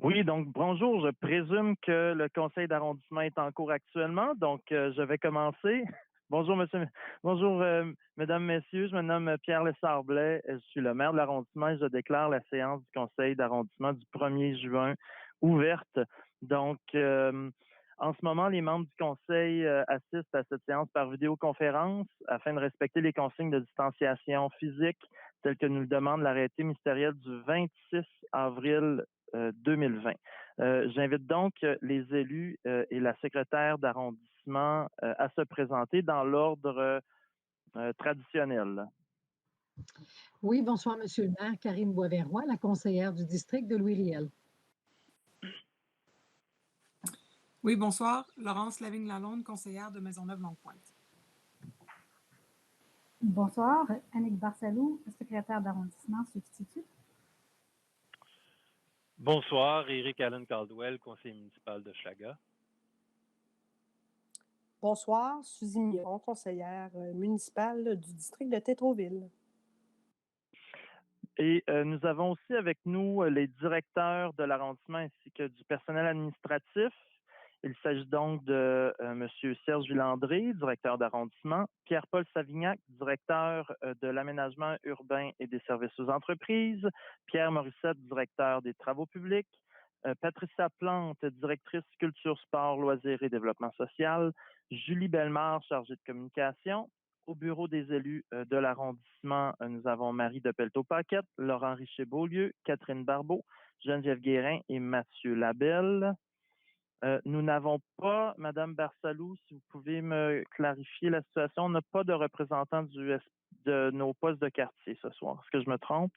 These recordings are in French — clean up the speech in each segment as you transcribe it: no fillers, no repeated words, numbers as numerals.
Oui, donc bonjour. Je présume que le conseil d'arrondissement est en cours actuellement, donc je vais commencer. Bonjour, monsieur. Bonjour, mesdames, messieurs. Je me nomme Pierre Lessard-Blais. Je suis le maire de l'arrondissement et je déclare la séance du conseil d'arrondissement du 1er juin ouverte. Donc, en ce moment, les membres du conseil assistent à cette séance par vidéoconférence afin de respecter les consignes de distanciation physique telles que nous le demande l'arrêté ministériel du 26 avril 2020. J'invite donc les élus et la secrétaire d'arrondissement à se présenter dans l'ordre traditionnel. Oui, bonsoir, Monsieur le maire. Karine Boisverrois, la conseillère du district de Louis-Riel. Oui, bonsoir. Laurence Lavigne-Lalonde, conseillère de Maisonneuve-Longue-Pointe. Bonsoir. Annick Barsalou, secrétaire d'arrondissement substitut. Bonsoir. Éric Allen Caldwell, conseiller municipal de Schlaga. Bonsoir. Suzy Miron, conseillère municipale du district de Tétroville. Et nous avons aussi avec nous les directeurs de l'arrondissement ainsi que du personnel administratif. Il s'agit donc de M. Serge Villandré, directeur d'arrondissement, Pierre-Paul Savignac, directeur de l'aménagement urbain et des services aux entreprises, Pierre Morissette, directeur des travaux publics, Patricia Plante, directrice culture, sport, loisirs et développement social, Julie Bellemare, chargée de communication. Au bureau des élus de l'arrondissement, nous avons Marie de Pelletot-Paquette, Laurent Richer-Beaulieu, Catherine Barbeau, Geneviève Guérin et Mathieu Labelle. Nous n'avons pas, Madame Barsalou, si vous pouvez me clarifier la situation, on n'a pas de représentant de nos postes de quartier ce soir. Est-ce que je me trompe?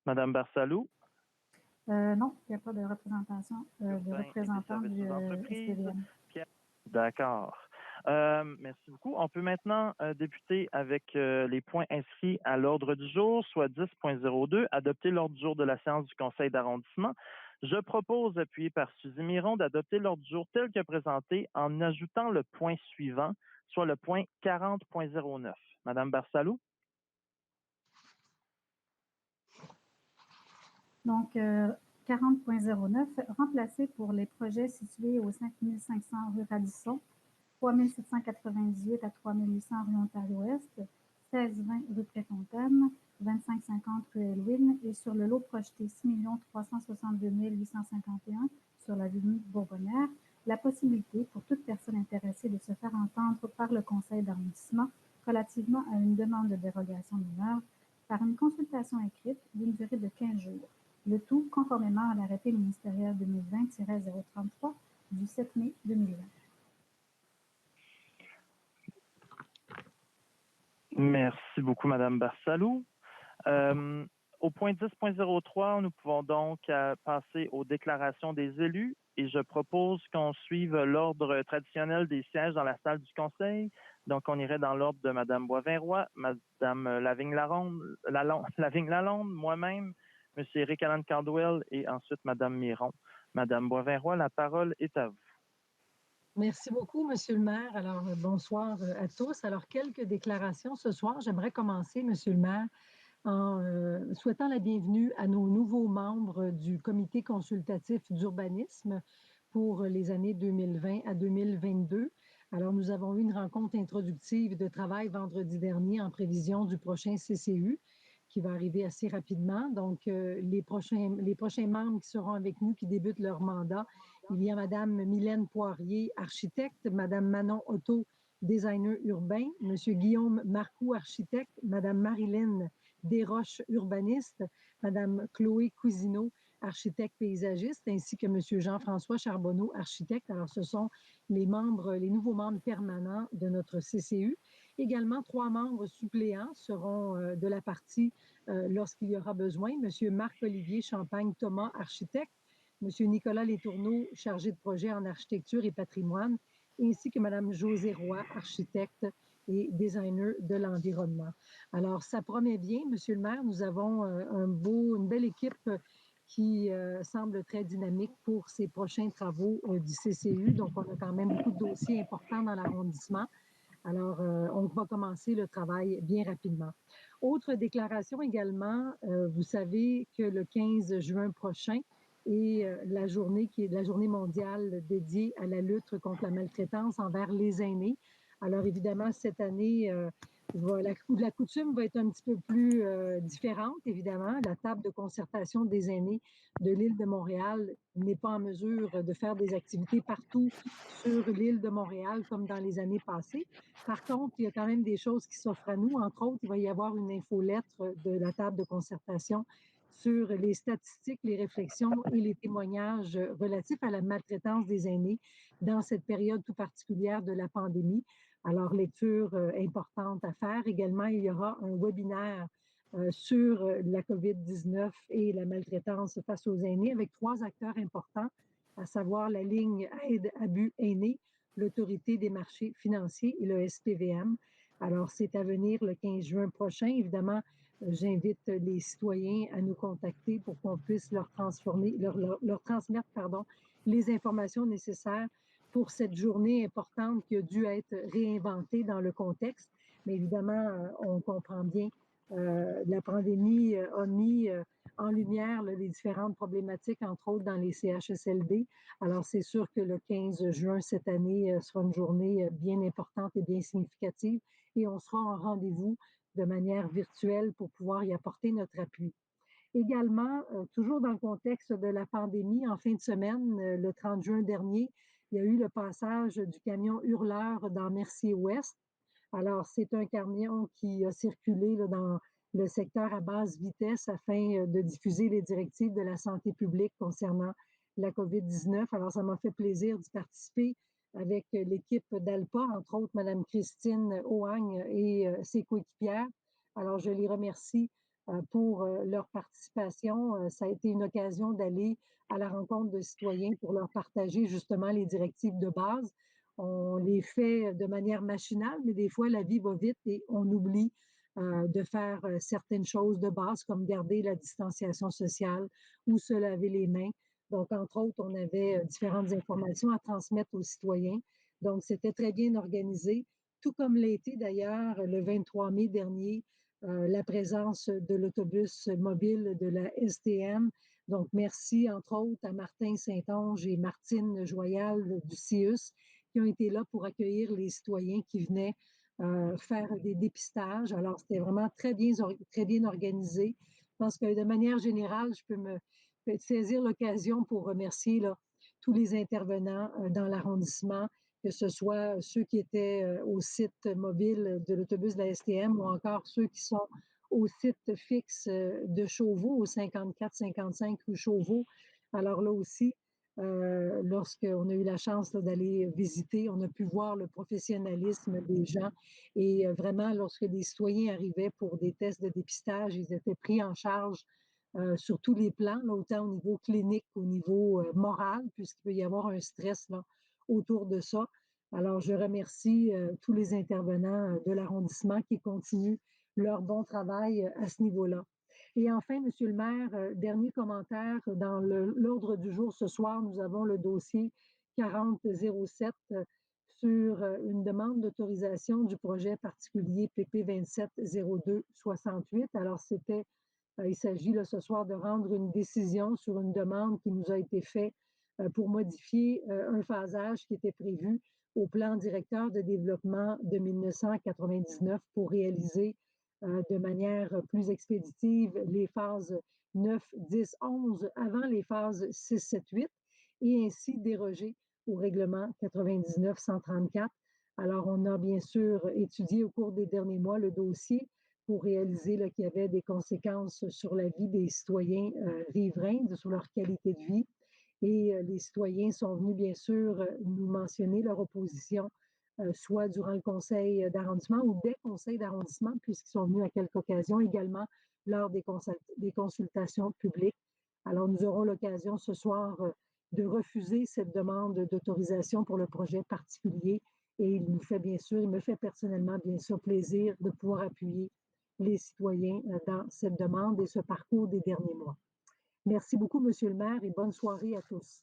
Madame Barsalou? Non, il n'y a pas de représentation de représentant du SPVM. D'accord. Merci beaucoup. On peut maintenant débuter avec les points inscrits à l'ordre du jour, soit 10.02, adopter l'ordre du jour de la séance du conseil d'arrondissement. Je propose, appuyé par Suzy Miron, d'adopter l'ordre du jour tel que présenté en ajoutant le point suivant, soit le point 40.09. Madame Barsalou? Donc, 40.09, remplacé pour les projets situés au 5500 rue Radisson, 3798 à 3800 rue Ontario-Est, 1620 rue Préfontaine, 2550 rue Elwyn et sur le lot projeté 6 362 851 sur l'avenue Bourbonnaire, la possibilité pour toute personne intéressée de se faire entendre par le conseil d'arrondissement relativement à une demande de dérogation mineure par une consultation écrite d'une durée de 15 jours. Le tout conformément à l'arrêté ministériel 2020-033 du 7 mai 2020. Merci beaucoup, Madame Barsalou. Au point 10.03, nous pouvons donc passer aux déclarations des élus et je propose qu'on suive l'ordre traditionnel des sièges dans la salle du conseil. Donc, on irait dans l'ordre de Madame Boisverrois, Madame Lavigne-Lalonde, moi-même, Monsieur Éric Allen Caldwell et ensuite Madame Miron. Madame Boisverrois, la parole est à vous. Merci beaucoup, Monsieur le maire. Alors, bonsoir à tous. Alors, quelques déclarations ce soir. J'aimerais commencer, Monsieur le maire, en souhaitant la bienvenue à nos nouveaux membres du comité consultatif d'urbanisme pour les années 2020 à 2022. Alors, nous avons eu une rencontre introductive de travail vendredi dernier en prévision du prochain CCU qui va arriver assez rapidement. Donc, les prochains membres qui seront avec nous, qui débutent leur mandat, il y a Madame Mylène Poirier, architecte, Madame Manon Otto, designer urbain, Monsieur Guillaume Marcoux, architecte, Madame Marilyn Desroches, urbaniste, Madame Chloé Cousineau, architecte paysagiste, ainsi que Monsieur Jean-François Charbonneau, architecte. Alors, ce sont les nouveaux membres permanents de notre CCU. Également, 3 membres suppléants seront de la partie lorsqu'il y aura besoin. Monsieur Marc-Olivier Champagne-Thomas, architecte, Monsieur Nicolas Letourneau, chargé de projet en architecture et patrimoine, ainsi que Madame Josée Roy, architecte et designer de l'environnement. Alors, ça promet bien, Monsieur le maire. Nous avons une belle équipe qui semble très dynamique pour ces prochains travaux du CCU. Donc, on a quand même beaucoup de dossiers importants dans l'arrondissement. Alors, on va commencer le travail bien rapidement. Autre déclaration également, vous savez que le 15 juin prochain est la journée qui est la journée mondiale dédiée à la lutte contre la maltraitance envers les aînés. Alors évidemment, cette année, la coutume va être un petit peu plus différente, évidemment. La table de concertation des aînés de l'île de Montréal n'est pas en mesure de faire des activités partout sur l'île de Montréal comme dans les années passées. Par contre, il y a quand même des choses qui s'offrent à nous. Entre autres, il va y avoir une infolettre de la table de concertation sur les statistiques, les réflexions et les témoignages relatifs à la maltraitance des aînés dans cette période tout particulière de la pandémie. Alors, lecture importante à faire. Également, il y aura un webinaire sur la COVID-19 et la maltraitance face aux aînés avec 3 acteurs importants, à savoir la ligne Aide Abus Aînés, l'Autorité des marchés financiers et le SPVM. Alors, c'est à venir le 15 juin prochain. Évidemment, j'invite les citoyens à nous contacter pour qu'on puisse leur transmettre les informations nécessaires pour cette journée importante qui a dû être réinventée dans le contexte. Mais évidemment, on comprend bien, la pandémie a mis en lumière les différentes problématiques, entre autres dans les CHSLD. Alors, c'est sûr que le 15 juin cette année sera une journée bien importante et bien significative et on sera en rendez-vous de manière virtuelle pour pouvoir y apporter notre appui. Également, toujours dans le contexte de la pandémie, en fin de semaine, le 30 juin dernier, il y a eu le passage du camion Hurleur dans Mercier-Ouest. Alors, c'est un camion qui a circulé dans le secteur à basse vitesse afin de diffuser les directives de la santé publique concernant la COVID-19. Alors, ça m'a fait plaisir d'y participer avec l'équipe d'ALPA, entre autres Mme Christine Ohagne et ses coéquipières. Alors, je les remercie pour leur participation. Ça a été une occasion d'aller à la rencontre de citoyens pour leur partager justement les directives de base. On les fait de manière machinale, mais des fois, la vie va vite et on oublie de faire certaines choses de base, comme garder la distanciation sociale ou se laver les mains. Donc, entre autres, on avait différentes informations à transmettre aux citoyens. Donc, c'était très bien organisé, tout comme l'a été d'ailleurs le 23 mai dernier, la présence de l'autobus mobile de la STM. Donc, merci entre autres à Martin Saint-Onge et Martine Joyal du CIUS qui ont été là pour accueillir les citoyens qui venaient faire des dépistages. Alors, c'était vraiment très bien organisé. Je pense que de manière générale, je peux saisir l'occasion pour remercier là, tous les intervenants dans l'arrondissement, que ce soit ceux qui étaient au site mobile de l'autobus de la STM ou encore ceux qui sont au site fixe de Chauveau, au 54-55 rue Chauveau. Alors là aussi, lorsqu'on a eu la chance d'aller visiter, on a pu voir le professionnalisme des gens et vraiment, lorsque les citoyens arrivaient pour des tests de dépistage, ils étaient pris en charge sur tous les plans, là, autant au niveau clinique qu'au niveau moral, puisqu'il peut y avoir un stress là, autour de ça. Alors, je remercie tous les intervenants de l'arrondissement qui continuent leur bon travail à ce niveau-là. Et enfin, Monsieur le maire, dernier commentaire, dans l'ordre du jour ce soir, nous avons le dossier 4007 sur une demande d'autorisation du projet particulier PP 270268. Alors, il s'agit là, ce soir de rendre une décision sur une demande qui nous a été faite pour modifier un phasage qui était prévu au plan directeur de développement de 1999 pour réaliser de manière plus expéditive les phases 9, 10, 11 avant les phases 6, 7, 8 et ainsi déroger au règlement 99-134. Alors, on a bien sûr étudié au cours des derniers mois le dossier pour réaliser qu'il y avait des conséquences sur la vie des citoyens riverains, sur leur qualité de vie. Et les citoyens sont venus, bien sûr, nous mentionner leur opposition, soit durant le conseil d'arrondissement ou des conseils d'arrondissement, puisqu'ils sont venus à quelques occasions également lors des consultations publiques. Alors, nous aurons l'occasion ce soir de refuser cette demande d'autorisation pour le projet particulier. Et il me fait personnellement, bien sûr, plaisir de pouvoir appuyer les citoyens dans cette demande et ce parcours des derniers mois. Merci beaucoup, Monsieur le maire, et bonne soirée à tous.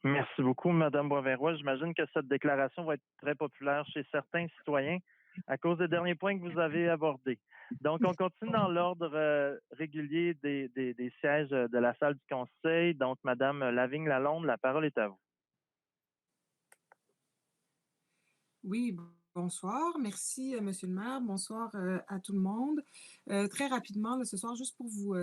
Merci beaucoup, Mme Boisverrois. J'imagine que cette déclaration va être très populaire chez certains citoyens. à cause des derniers points que vous avez abordés. Donc, on continue dans l'ordre régulier des sièges de la salle du Conseil. Donc, Madame Lavigne-Lalonde, la parole est à vous. Oui, bonsoir. Merci, Monsieur le maire. Bonsoir à tout le monde. Très rapidement, là, ce soir, juste pour vous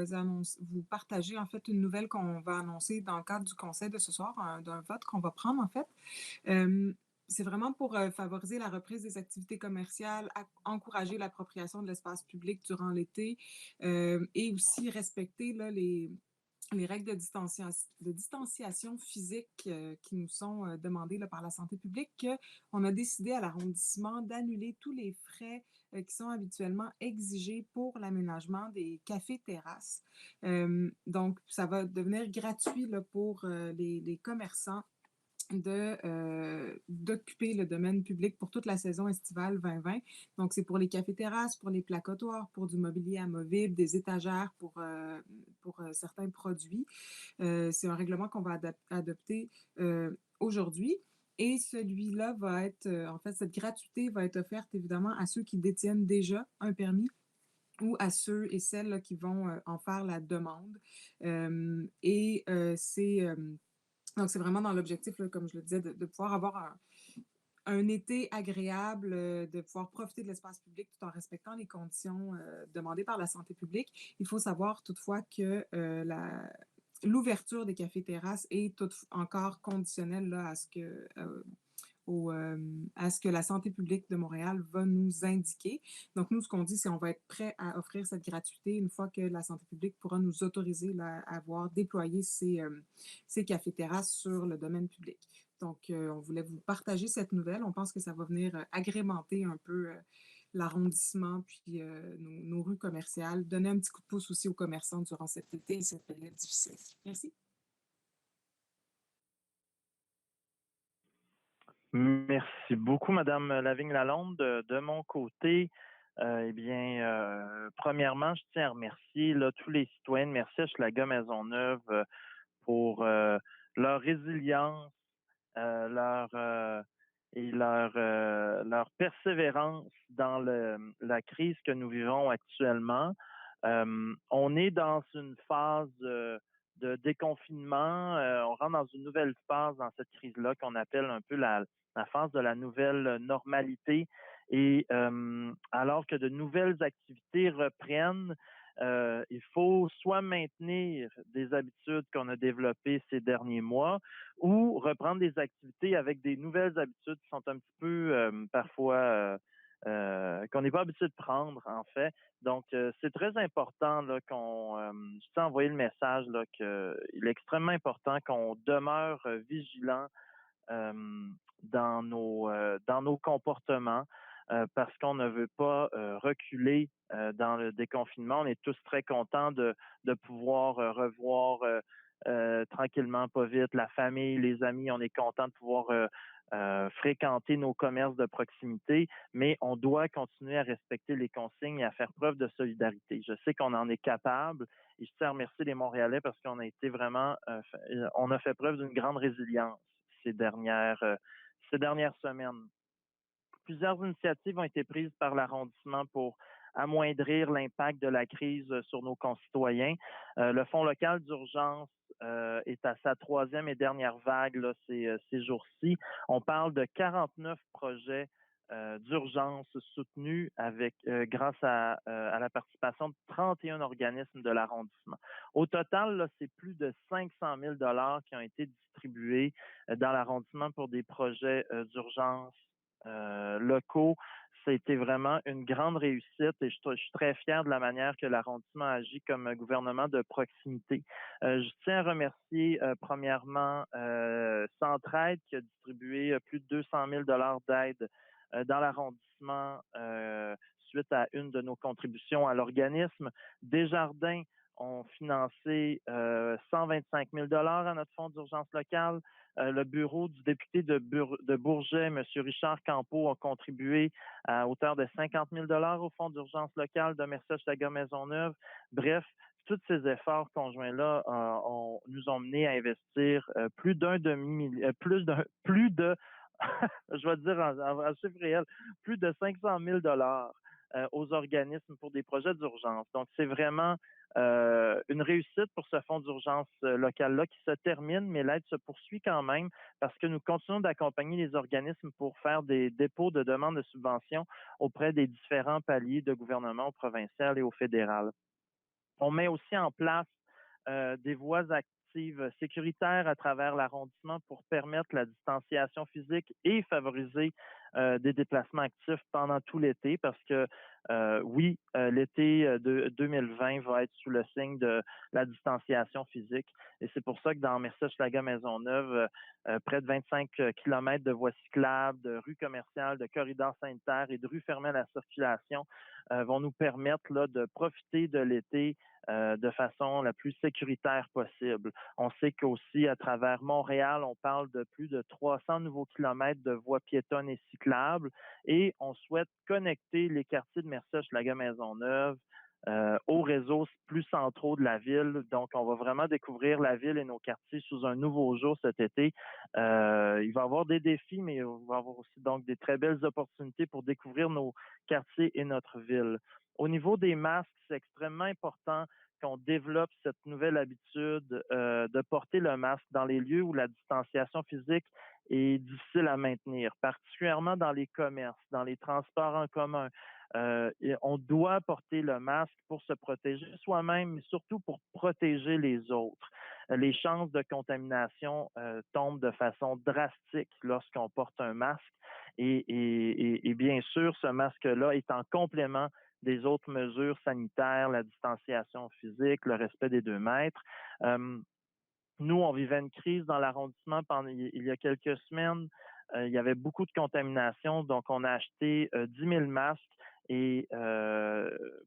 vous partager en fait une nouvelle qu'on va annoncer dans le cadre du conseil de ce soir, d'un vote qu'on va prendre en fait. C'est vraiment pour favoriser la reprise des activités commerciales, encourager l'appropriation de l'espace public durant l'été et aussi respecter là, les règles de distanciation physique qui nous sont demandées là, par la santé publique, on a décidé à l'arrondissement d'annuler tous les frais qui sont habituellement exigés pour l'aménagement des cafés-terrasses. Donc, ça va devenir gratuit là, pour les commerçants d'occuper le domaine public pour toute la saison estivale 2020. Donc, c'est pour les cafés-terrasses, pour les placotoirs, pour du mobilier amovible, des étagères pour certains produits. C'est un règlement qu'on va adopter aujourd'hui. Et celui-là va être, en fait, cette gratuité va être offerte évidemment à ceux qui détiennent déjà un permis ou à ceux et celles là, qui vont en faire la demande. Donc, c'est vraiment dans l'objectif, là, comme je le disais, de pouvoir avoir un été agréable, de pouvoir profiter de l'espace public tout en respectant les conditions demandées par la santé publique. Il faut savoir toutefois que l'ouverture des cafés-terrasses est encore conditionnelle là, à ce que la santé publique de Montréal va nous indiquer. Donc, nous, ce qu'on dit, c'est qu'on va être prêt à offrir cette gratuité une fois que la santé publique pourra nous autoriser là, à avoir déployé ces cafés-terrasses sur le domaine public. Donc, on voulait vous partager cette nouvelle. On pense que ça va venir agrémenter un peu l'arrondissement puis nos rues commerciales, donner un petit coup de pouce aussi aux commerçants durant cet été et cette période difficile. Merci. Merci beaucoup, Madame Lavigne-Lalonde. De mon côté, premièrement, je tiens à remercier là, tous les citoyens de Merci Hochelaga Maisonneuve pour leur résilience, leur persévérance dans la crise que nous vivons actuellement. On est dans une phase de déconfinement. On rentre dans une nouvelle phase dans cette crise-là qu'on appelle un peu la phase de la nouvelle normalité. Et alors que de nouvelles activités reprennent, il faut soit maintenir des habitudes qu'on a développées ces derniers mois ou reprendre des activités avec des nouvelles habitudes qui sont un petit peu parfois qu'on n'est pas habitué de prendre, en fait. Donc, c'est très important là, je tiens à envoyer le message là, qu'il est extrêmement important qu'on demeure vigilant dans nos comportements parce qu'on ne veut pas reculer dans le déconfinement. On est tous très contents de pouvoir revoir tranquillement, pas vite, la famille, les amis. On est content de pouvoir fréquenter nos commerces de proximité, mais on doit continuer à respecter les consignes et à faire preuve de solidarité. Je sais qu'on en est capable et je tiens à remercier les Montréalais parce qu'on a été vraiment, on a fait preuve d'une grande résilience ces dernières semaines. Plusieurs initiatives ont été prises par l'arrondissement pour amoindrir l'impact de la crise sur nos concitoyens. Le Fonds local d'urgence est à sa troisième et dernière vague là, ces jours-ci. On parle de 49 projets d'urgence soutenus grâce à la participation de 31 organismes de l'arrondissement. Au total, là, c'est plus de 500 000 $ qui ont été distribués dans l'arrondissement pour des projets d'urgence locaux. C'était vraiment une grande réussite et je suis très fier de la manière que l'arrondissement agit comme un gouvernement de proximité. Je tiens à remercier premièrement Centraide qui a distribué plus de 200 000 $ d'aide dans l'arrondissement suite à une de nos contributions à l'organisme. Desjardins ont financé 125 000 $ à notre fonds d'urgence locale. Le bureau du député de Bourget, M. Richard Campeau, a contribué à hauteur de 50 000 $ au fonds d'urgence locale de Merci Hochelaga Maisonneuve. Bref, tous ces efforts conjoints-là nous ont menés à investir plus de je vais dire en chiffre réel, plus de 500 000 aux organismes pour des projets d'urgence. Donc, c'est vraiment une réussite pour ce fonds d'urgence local-là qui se termine, mais l'aide se poursuit quand même parce que nous continuons d'accompagner les organismes pour faire des dépôts de demandes de subventions auprès des différents paliers de gouvernement au provincial et au fédéral. On met aussi en place des voies actives sécuritaires à travers l'arrondissement pour permettre la distanciation physique et favoriser des déplacements actifs pendant tout l'été parce que oui, l'été de 2020 va être sous le signe de la distanciation physique et c'est pour ça que dans Mercier-Schlager-Maisonneuve, près de 25 kilomètres de voies cyclables, de rues commerciales, de corridors sanitaires et de rues fermées à la circulation vont nous permettre là, de profiter de l'été de façon la plus sécuritaire possible. On sait qu'aussi à travers Montréal, on parle de plus de 300 nouveaux kilomètres de voies piétonnes et cyclables et on souhaite connecter les quartiers de Mercier-Schlager-Maisonneuve aux réseaux plus centraux de la ville. Donc, on va vraiment découvrir la ville et nos quartiers sous un nouveau jour cet été. Il va y avoir des défis, mais il va y avoir aussi donc des très belles opportunités pour découvrir nos quartiers et notre ville. Au niveau des masques, c'est extrêmement important qu'on développe cette nouvelle habitude de porter le masque dans les lieux où la distanciation physique est difficile à maintenir, particulièrement dans les commerces, dans les transports en commun. Et on doit porter le masque pour se protéger soi-même, mais surtout pour protéger les autres. Les chances de contamination tombent de façon drastique lorsqu'on porte un masque. Et bien sûr, ce masque-là est en complément des autres mesures sanitaires, la distanciation physique, le respect des 2 mètres. Nous, on vivait une crise dans l'arrondissement il y a quelques semaines. Il y avait beaucoup de contamination, donc on a acheté 10 000 masques et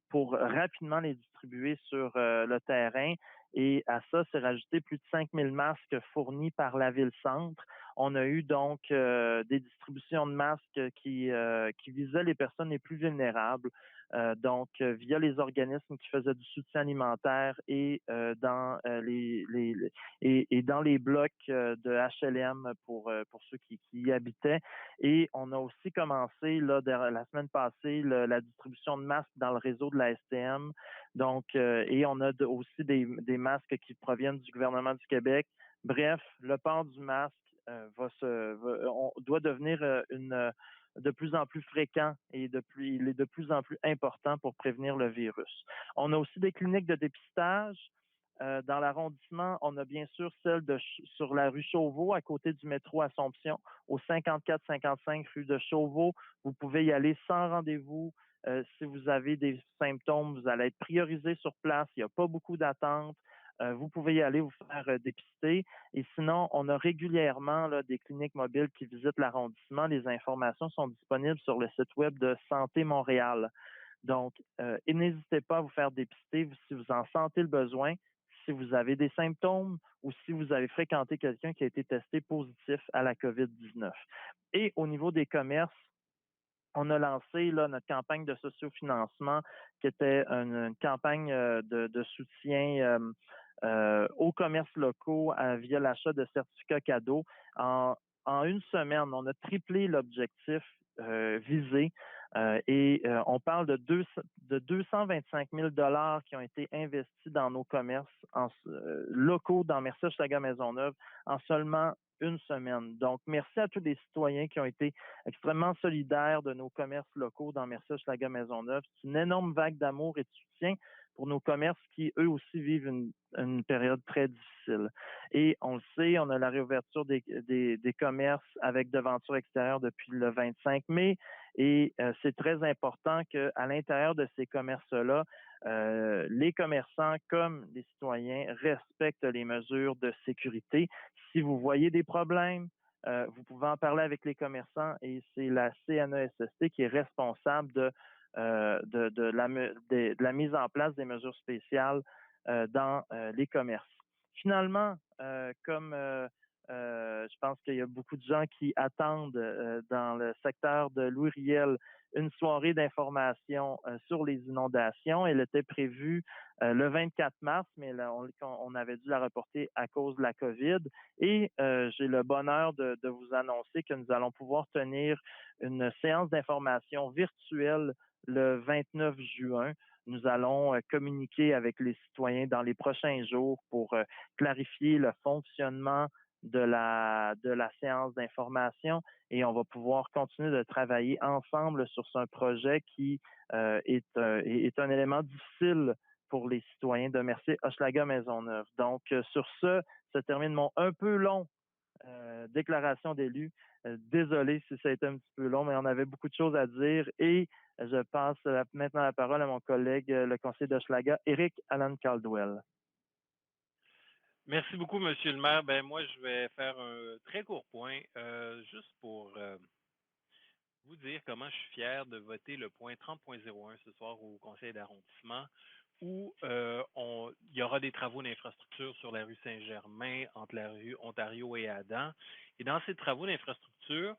pour rapidement les distribuer sur le terrain. Et à ça, c'est rajouté plus de 5 000 masques fournis par la Ville-Centre. On a eu donc des distributions de masques qui visaient les personnes les plus vulnérables. Donc, via les organismes qui faisaient du soutien alimentaire et dans et dans les blocs de HLM pour ceux qui y habitaient. Et on a aussi commencé là la semaine passée la distribution de masques dans le réseau de la STM. Donc, et on a aussi des masques qui proviennent du gouvernement du Québec. Bref, le port du masque doit devenir de plus en plus fréquent et il est de plus en plus important pour prévenir le virus. On a aussi des cliniques de dépistage. Dans l'arrondissement, on a bien sûr celle sur la rue Chauveau, à côté du métro Assomption, au 54-55 rue de Chauveau. Vous pouvez y aller sans rendez-vous. Si vous avez des symptômes, vous allez être priorisé sur place. Il n'y a pas beaucoup d'attente. Vous pouvez y aller vous faire dépister. Et sinon, on a régulièrement là, des cliniques mobiles qui visitent l'arrondissement. Les informations sont disponibles sur le site web de Santé Montréal. Donc, et n'hésitez pas à vous faire dépister si vous en sentez le besoin, si vous avez des symptômes ou si vous avez fréquenté quelqu'un qui a été testé positif à la COVID-19. Et au niveau des commerces, on a lancé là, notre campagne de sociofinancement qui était une campagne de soutien aux commerces locaux via l'achat de certificats cadeaux. En une semaine, on a triplé l'objectif visé et on parle de 225 000 $ qui ont été investis dans nos commerces locaux dans Mercier-Schlager-Maisonneuve en seulement une semaine. Donc, merci à tous les citoyens qui ont été extrêmement solidaires de nos commerces locaux dans Mercier-Schlager-Maisonneuve. C'est une énorme vague d'amour et de soutien pour nos commerces qui, eux aussi, vivent une période très difficile. Et on le sait, on a la réouverture des commerces avec devanture extérieure depuis le 25 mai. Et c'est très important qu'à l'intérieur de ces commerces-là, les commerçants comme les citoyens respectent les mesures de sécurité. Si vous voyez des problèmes, vous pouvez en parler avec les commerçants et c'est la CNESST qui est responsable de la mise en place des mesures spéciales dans les commerces. Finalement, comme Je pense qu'il y a beaucoup de gens qui attendent dans le secteur de Louis Riel une soirée d'information sur les inondations. Elle était prévue le 24 mars, mais là, on avait dû la reporter à cause de la COVID. Et j'ai le bonheur de vous annoncer que nous allons pouvoir tenir une séance d'information virtuelle le 29 juin. Nous allons communiquer avec les citoyens dans les prochains jours pour clarifier le fonctionnement de la séance d'information et on va pouvoir continuer de travailler ensemble sur ce projet qui est un élément difficile pour les citoyens de Mercier-Hochelaga-Maisonneuve. Donc, sur ce se termine mon un peu long déclaration d'élu. Désolé si ça a été un petit peu long, mais on avait beaucoup de choses à dire et je passe maintenant la parole à mon collègue, le conseiller d'Hochelaga, Éric Allen Caldwell. Merci beaucoup, Monsieur le maire. Ben moi, je vais faire un très court point, juste pour vous dire comment je suis fier de voter le point 30.01 ce soir au conseil d'arrondissement, où il y aura des travaux d'infrastructure sur la rue Saint-Germain, entre la rue Ontario et Adam. Et dans ces travaux d'infrastructure,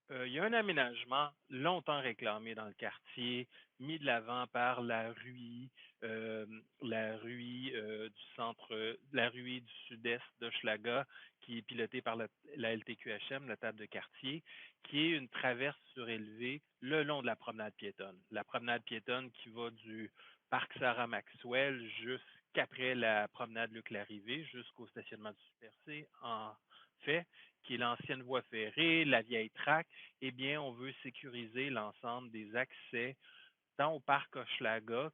il y a un aménagement longtemps réclamé dans le quartier, mis de l'avant par la RUI du centre, la RUI du sud-est d'Hochelaga, qui est pilotée par la LTQHM, la table de quartier, qui est une traverse surélevée le long de la promenade piétonne. La promenade piétonne qui va du parc Sarah Maxwell jusqu'après la promenade Luc-Larrivée, jusqu'au stationnement du Super C, en fait, qui est l'ancienne voie ferrée, la vieille traque. Eh bien, on veut sécuriser l'ensemble des accès tant au parc Hochelaga,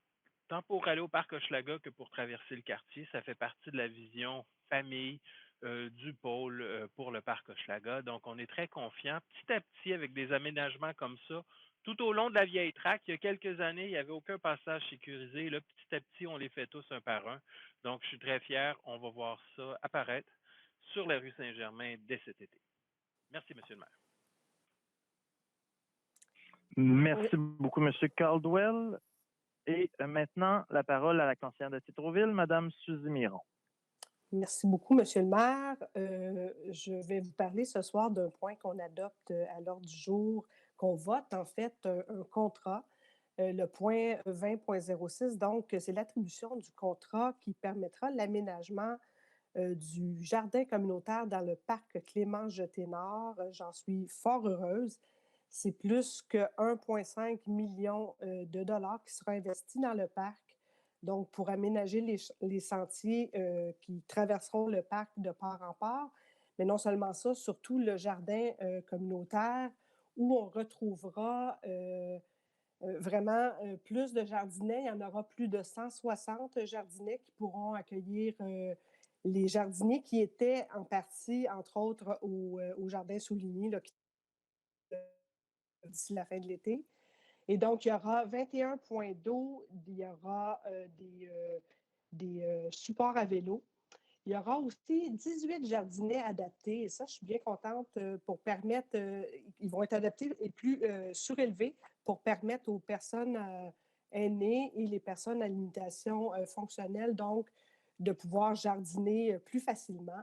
tant pour aller au parc Hochelaga que pour traverser le quartier. Ça fait partie de la vision famille du pôle pour le parc Hochelaga. Donc, on est très confiant. Petit à petit, avec des aménagements comme ça, tout au long de la vieille traque, il y a quelques années, il n'y avait aucun passage sécurisé. Là, petit à petit, on les fait tous un par un. Donc, je suis très fier. On va voir ça apparaître sur la rue Saint-Germain dès cet été. Merci, Monsieur le maire. Merci beaucoup, M. Caldwell. Et maintenant, la parole à la conseillère de Tétroville, Mme Suzy Miron. Merci beaucoup, Monsieur le maire. Je vais vous parler ce soir d'un point qu'on adopte à l'ordre du jour, qu'on vote en fait un contrat, le point 20.06. Donc, c'est l'attribution du contrat qui permettra l'aménagement du jardin communautaire dans le parc Clément-Jeté-Nord. J'en suis fort heureuse. C'est plus que 1,5 million de dollars qui sera investi dans le parc. Donc, pour aménager les sentiers qui traverseront le parc de part en part, mais non seulement ça, surtout le jardin communautaire où on retrouvera vraiment plus de jardinets. Il y en aura plus de 160 jardinets qui pourront accueillir les jardiniers qui étaient en partie, entre autres, au Jardin Souligny, là, d'ici la fin de l'été. Et donc, il y aura 21 points d'eau, il y aura des supports à vélo. Il y aura aussi 18 jardinets adaptés, et ça, je suis bien contente pour permettre, ils vont être adaptés et plus surélevés pour permettre aux personnes aînées et les personnes à limitation fonctionnelle, donc, de pouvoir jardiner plus facilement.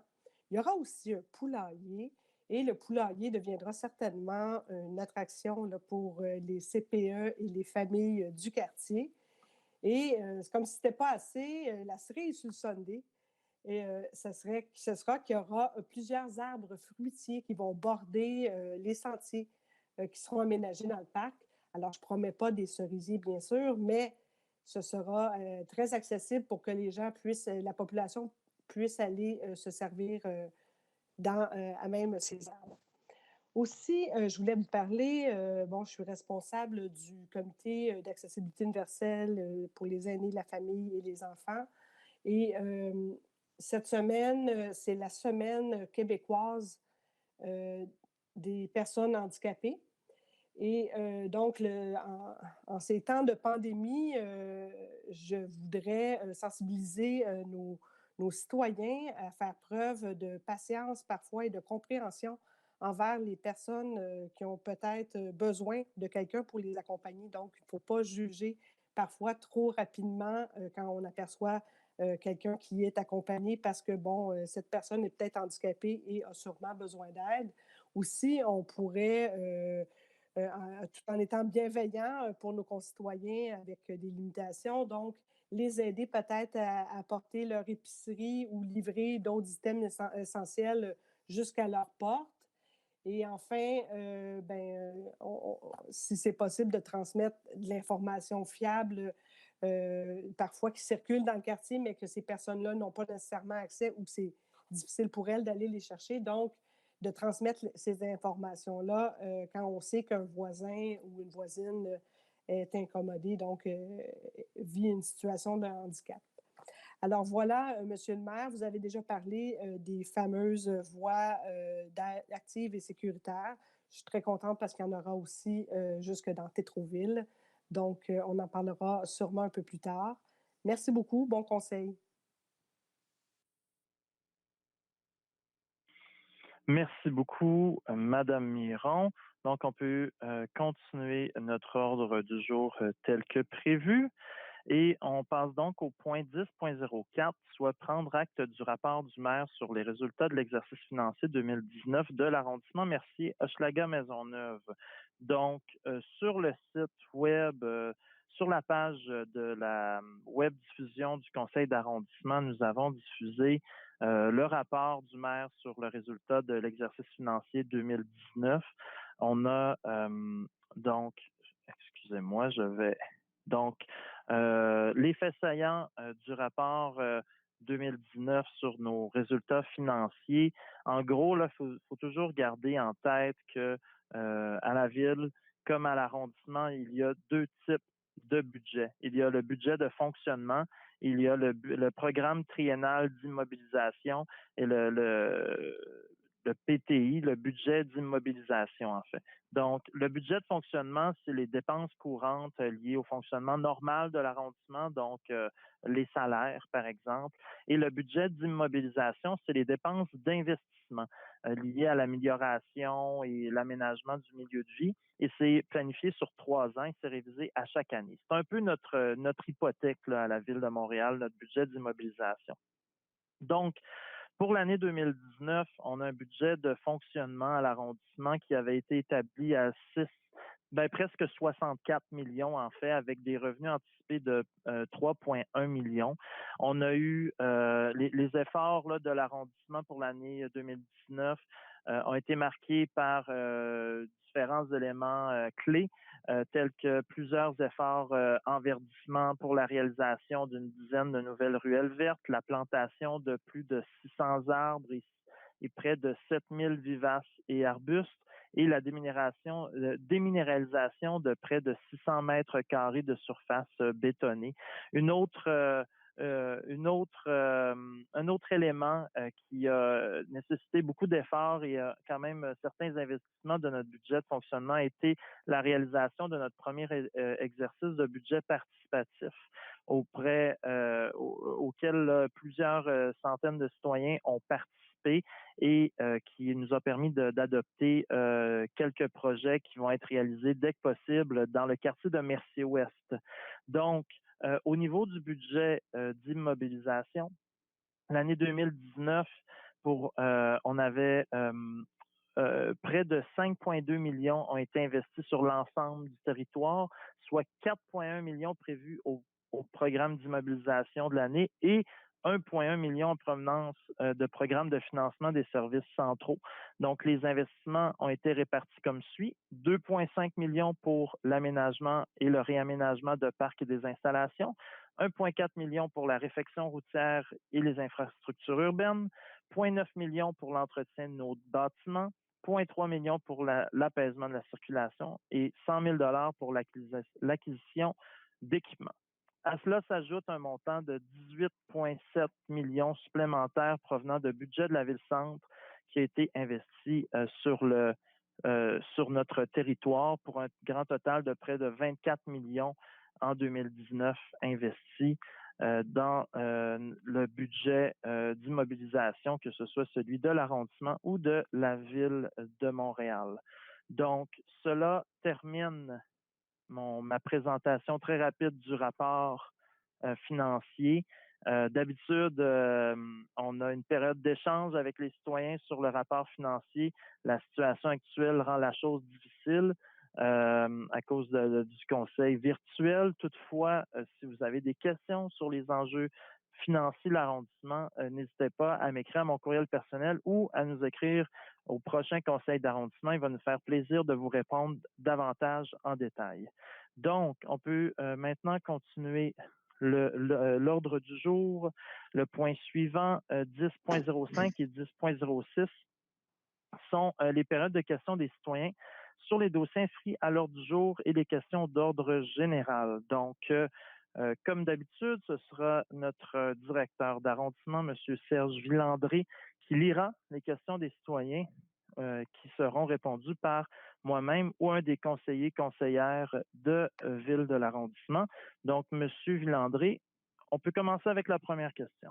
Il y aura aussi un poulailler, et le poulailler deviendra certainement une attraction là, pour les CPE et les familles du quartier. Et c'est comme si ce n'était pas assez, la cerise sur le sundae. Et ce sera qu'il y aura plusieurs arbres fruitiers qui vont border les sentiers qui seront aménagés dans le parc. Alors, je ne promets pas des cerisiers, bien sûr, mais ce sera très accessible pour que les gens puissent, la population puisse aller se servir à même ces arbres. Aussi, je voulais vous parler, je suis responsable du comité d'accessibilité universelle pour les aînés, la famille et les enfants. Et cette semaine, c'est la semaine québécoise des personnes handicapées. Et donc, en ces temps de pandémie, je voudrais sensibiliser nos citoyens à faire preuve de patience parfois et de compréhension envers les personnes qui ont peut-être besoin de quelqu'un pour les accompagner. Donc, il ne faut pas juger parfois trop rapidement quand on aperçoit quelqu'un qui est accompagné parce que, bon, cette personne est peut-être handicapée et a sûrement besoin d'aide. Aussi, on pourrait, tout en étant bienveillant pour nos concitoyens avec des limitations, donc les aider peut-être à apporter leur épicerie ou livrer d'autres items essentiels jusqu'à leur porte. Et enfin, si c'est possible de transmettre de l'information fiable, parfois qui circule dans le quartier, mais que ces personnes-là n'ont pas nécessairement accès ou que c'est difficile pour elles d'aller les chercher. Donc, de transmettre ces informations-là quand on sait qu'un voisin ou une voisine est incommodé, donc vit une situation de handicap. Alors voilà, Monsieur le maire, vous avez déjà parlé des fameuses voies actives et sécuritaires. Je suis très contente parce qu'il y en aura aussi jusque dans Tétroville. Donc, on en parlera sûrement un peu plus tard. Merci beaucoup. Bon conseil. Merci beaucoup, Madame Miron. Donc, on peut continuer notre ordre du jour tel que prévu. Et on passe donc au point 10.04, soit prendre acte du rapport du maire sur les résultats de l'exercice financier 2019 de l'arrondissement Mercier-Hochelaga-Maisonneuve. Donc, sur le site web, sur la page de la web diffusion du conseil d'arrondissement, nous avons diffusé le rapport du maire sur le résultat de l'exercice financier 2019. On a donc, excusez-moi, donc, les faits saillants du rapport 2019 sur nos résultats financiers. En gros, il faut toujours garder en tête que à la ville comme à l'arrondissement, il y a deux types de budget. Il y a le budget de fonctionnement, il y a le programme triennal d'immobilisation et le PTI, le budget d'immobilisation, en fait. Donc, le budget de fonctionnement, c'est les dépenses courantes liées au fonctionnement normal de l'arrondissement, donc les salaires, par exemple. Et le budget d'immobilisation, c'est les dépenses d'investissement liées à l'amélioration et l'aménagement du milieu de vie. Et c'est planifié sur 3 ans et c'est révisé à chaque année. C'est un peu notre hypothèque là, à la Ville de Montréal, notre budget d'immobilisation. Donc, pour l'année 2019, on a un budget de fonctionnement à l'arrondissement qui avait été établi à presque 64 millions en fait, avec des revenus anticipés de 3,1 millions. On a eu les efforts là, de l'arrondissement pour l'année 2019 ont été marqués par différents éléments clés, tels que plusieurs efforts en verdissement pour la réalisation d'une dizaine de nouvelles ruelles vertes, la plantation de plus de 600 arbres et près de 7000 vivaces et arbustes, et la déminéralisation de près de 600 mètres carrés de surface bétonnée. Un autre élément qui a nécessité beaucoup d'efforts et quand même certains investissements de notre budget de fonctionnement a été la réalisation de notre premier exercice de budget participatif auquel plusieurs centaines de citoyens ont participé et qui nous a permis d'adopter quelques projets qui vont être réalisés dès que possible dans le quartier de Mercier-Ouest. Donc, au niveau du budget d'immobilisation, l'année 2019, on avait près de 5,2 millions ont été investis sur l'ensemble du territoire, soit 4,1 millions prévus au programme d'immobilisation de l'année et 1,1 million en provenance de programmes de financement des services centraux. Donc, les investissements ont été répartis comme suit. 2,5 millions pour l'aménagement et le réaménagement de parcs et des installations. 1,4 million pour la réfection routière et les infrastructures urbaines. 0,9 million pour l'entretien de nos bâtiments. 0,3 million pour l'apaisement de la circulation et 100 000 $ pour l'acquisition d'équipements. À cela s'ajoute un montant de 18,7 millions supplémentaires provenant de budget de la Ville-Centre qui a été investi sur notre territoire pour un grand total de près de 24 millions en 2019 investis dans le budget d'immobilisation, que ce soit celui de l'arrondissement ou de la Ville de Montréal. Donc, cela termine ma présentation très rapide du rapport financier. D'habitude, on a une période d'échange avec les citoyens sur le rapport financier. La situation actuelle rend la chose difficile à cause du conseil virtuel. Toutefois, si vous avez des questions sur les enjeux financiers de l'arrondissement, n'hésitez pas à m'écrire à mon courriel personnel ou à nous écrire au prochain conseil d'arrondissement. Il va nous faire plaisir de vous répondre davantage en détail. Donc, on peut maintenant continuer l'ordre du jour. Le point suivant, 10.05 et 10.06, sont les périodes de questions des citoyens sur les dossiers inscrits à l'ordre du jour et les questions d'ordre général. Donc, comme d'habitude, ce sera notre directeur d'arrondissement, M. Serge Villandré, qui lira les questions des citoyens qui seront répondues par moi-même ou un des conseillères de ville de l'arrondissement. Donc, M. Villandré, on peut commencer avec la première question.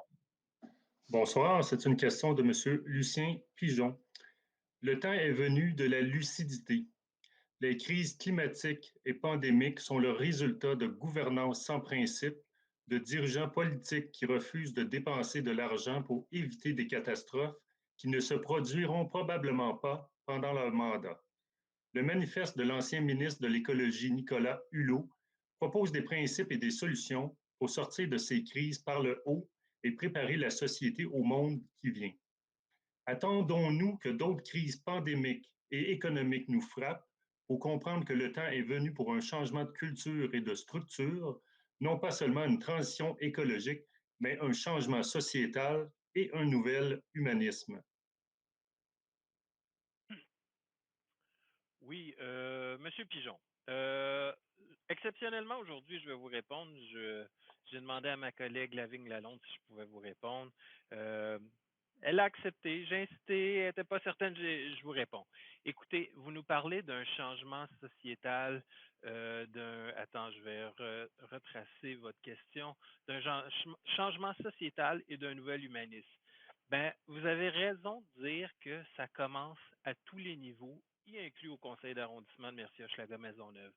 Bonsoir, c'est une question de M. Lucien Pigeon. Le temps est venu de la lucidité. Les crises climatiques et pandémiques sont le résultat de gouvernance sans principe, de dirigeants politiques qui refusent de dépenser de l'argent pour éviter des catastrophes qui ne se produiront probablement pas pendant leur mandat. Le manifeste de l'ancien ministre de l'Écologie, Nicolas Hulot, propose des principes et des solutions pour sortir de ces crises par le haut et préparer la société au monde qui vient. Attendons-nous que d'autres crises pandémiques et économiques nous frappent pour comprendre que le temps est venu pour un changement de culture et de structure, non pas seulement une transition écologique, mais un changement sociétal et un nouvel humanisme? Oui, Monsieur Pigeon. Exceptionnellement, aujourd'hui, je vais vous répondre. J'ai demandé à ma collègue Lavigne Lalonde si je pouvais vous répondre. Elle a accepté. J'ai insisté. Elle n'était pas certaine. Je vous réponds. Écoutez, vous nous parlez d'un changement sociétal, Attends, je vais retracer votre question. D'un changement sociétal et d'un nouvel humanisme. Ben, vous avez raison de dire que ça commence à tous les niveaux, y inclus au conseil d'arrondissement de Mercier-Hochelaga-Maisonneuve.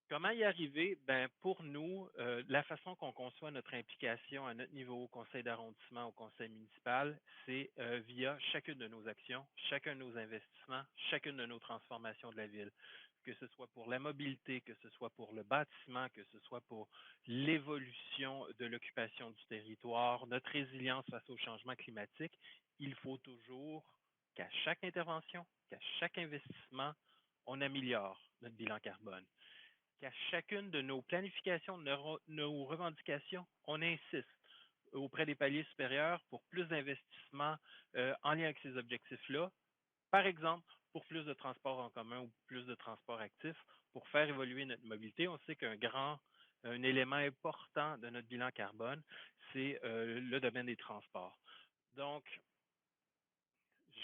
Comment y arriver? Ben, pour nous, la façon qu'on conçoit notre implication à notre niveau au conseil d'arrondissement, au conseil municipal, c'est via chacune de nos actions, chacun de nos investissements, chacune de nos transformations de la ville. Que ce soit pour la mobilité, que ce soit pour le bâtiment, que ce soit pour l'évolution de l'occupation du territoire, notre résilience face au changement climatique, il faut toujours qu'à chaque intervention, qu'à chaque investissement, on améliore notre bilan carbone. Qu'à chacune de nos planifications, de nos revendications, on insiste auprès des paliers supérieurs pour plus d'investissements en lien avec ces objectifs-là. Par exemple, pour plus de transports en commun ou plus de transports actifs, pour faire évoluer notre mobilité. On sait un élément important de notre bilan carbone, c'est le domaine des transports. Donc,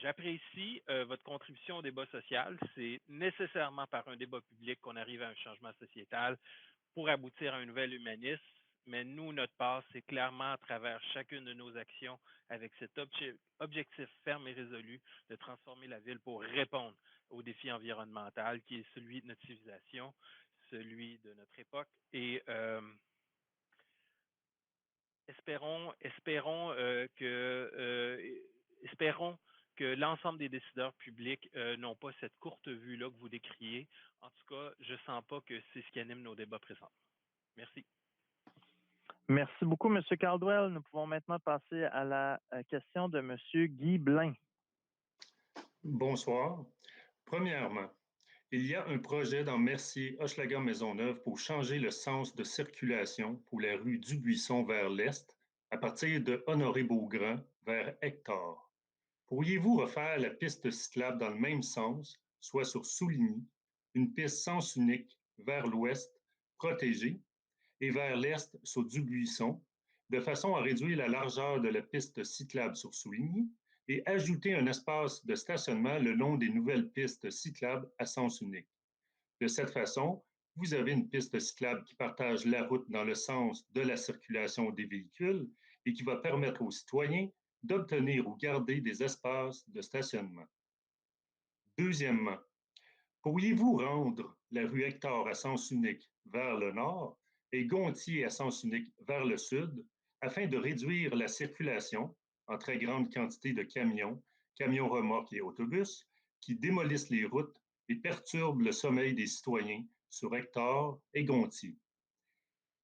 j'apprécie votre contribution au débat social. C'est nécessairement par un débat public qu'on arrive à un changement sociétal pour aboutir à un nouvel humanisme. Mais nous, notre part, c'est clairement à travers chacune de nos actions avec cet objectif ferme et résolu de transformer la ville pour répondre au défi environnemental qui est celui de notre civilisation, celui de notre époque. Et espérons que l'ensemble des décideurs publics n'ont pas cette courte vue-là que vous décriez. En tout cas, je ne sens pas que c'est ce qui anime nos débats présents. Merci. Merci beaucoup, M. Caldwell. Nous pouvons maintenant passer à la question de M. Guy Blain. Bonsoir. Premièrement, il y a un projet dans Mercier-Hochelaga-Maisonneuve pour changer le sens de circulation pour la rue Dubuisson vers l'est à partir de Honoré-Beaugrand vers Hector. Pourriez-vous refaire la piste cyclable dans le même sens, soit sur Souligny, une piste sens unique vers l'ouest, protégée, et vers l'est sur Dubuisson, de façon à réduire la largeur de la piste cyclable sur Souligny et ajouter un espace de stationnement le long des nouvelles pistes cyclables à sens unique. De cette façon, vous avez une piste cyclable qui partage la route dans le sens de la circulation des véhicules et qui va permettre aux citoyens d'obtenir ou garder des espaces de stationnement. Deuxièmement, pourriez-vous rendre la rue Hector à sens unique vers le nord et Gontier à sens unique vers le sud afin de réduire la circulation en très grande quantité de camions, camions remorques et autobus qui démolissent les routes et perturbent le sommeil des citoyens sur Hector et Gontier.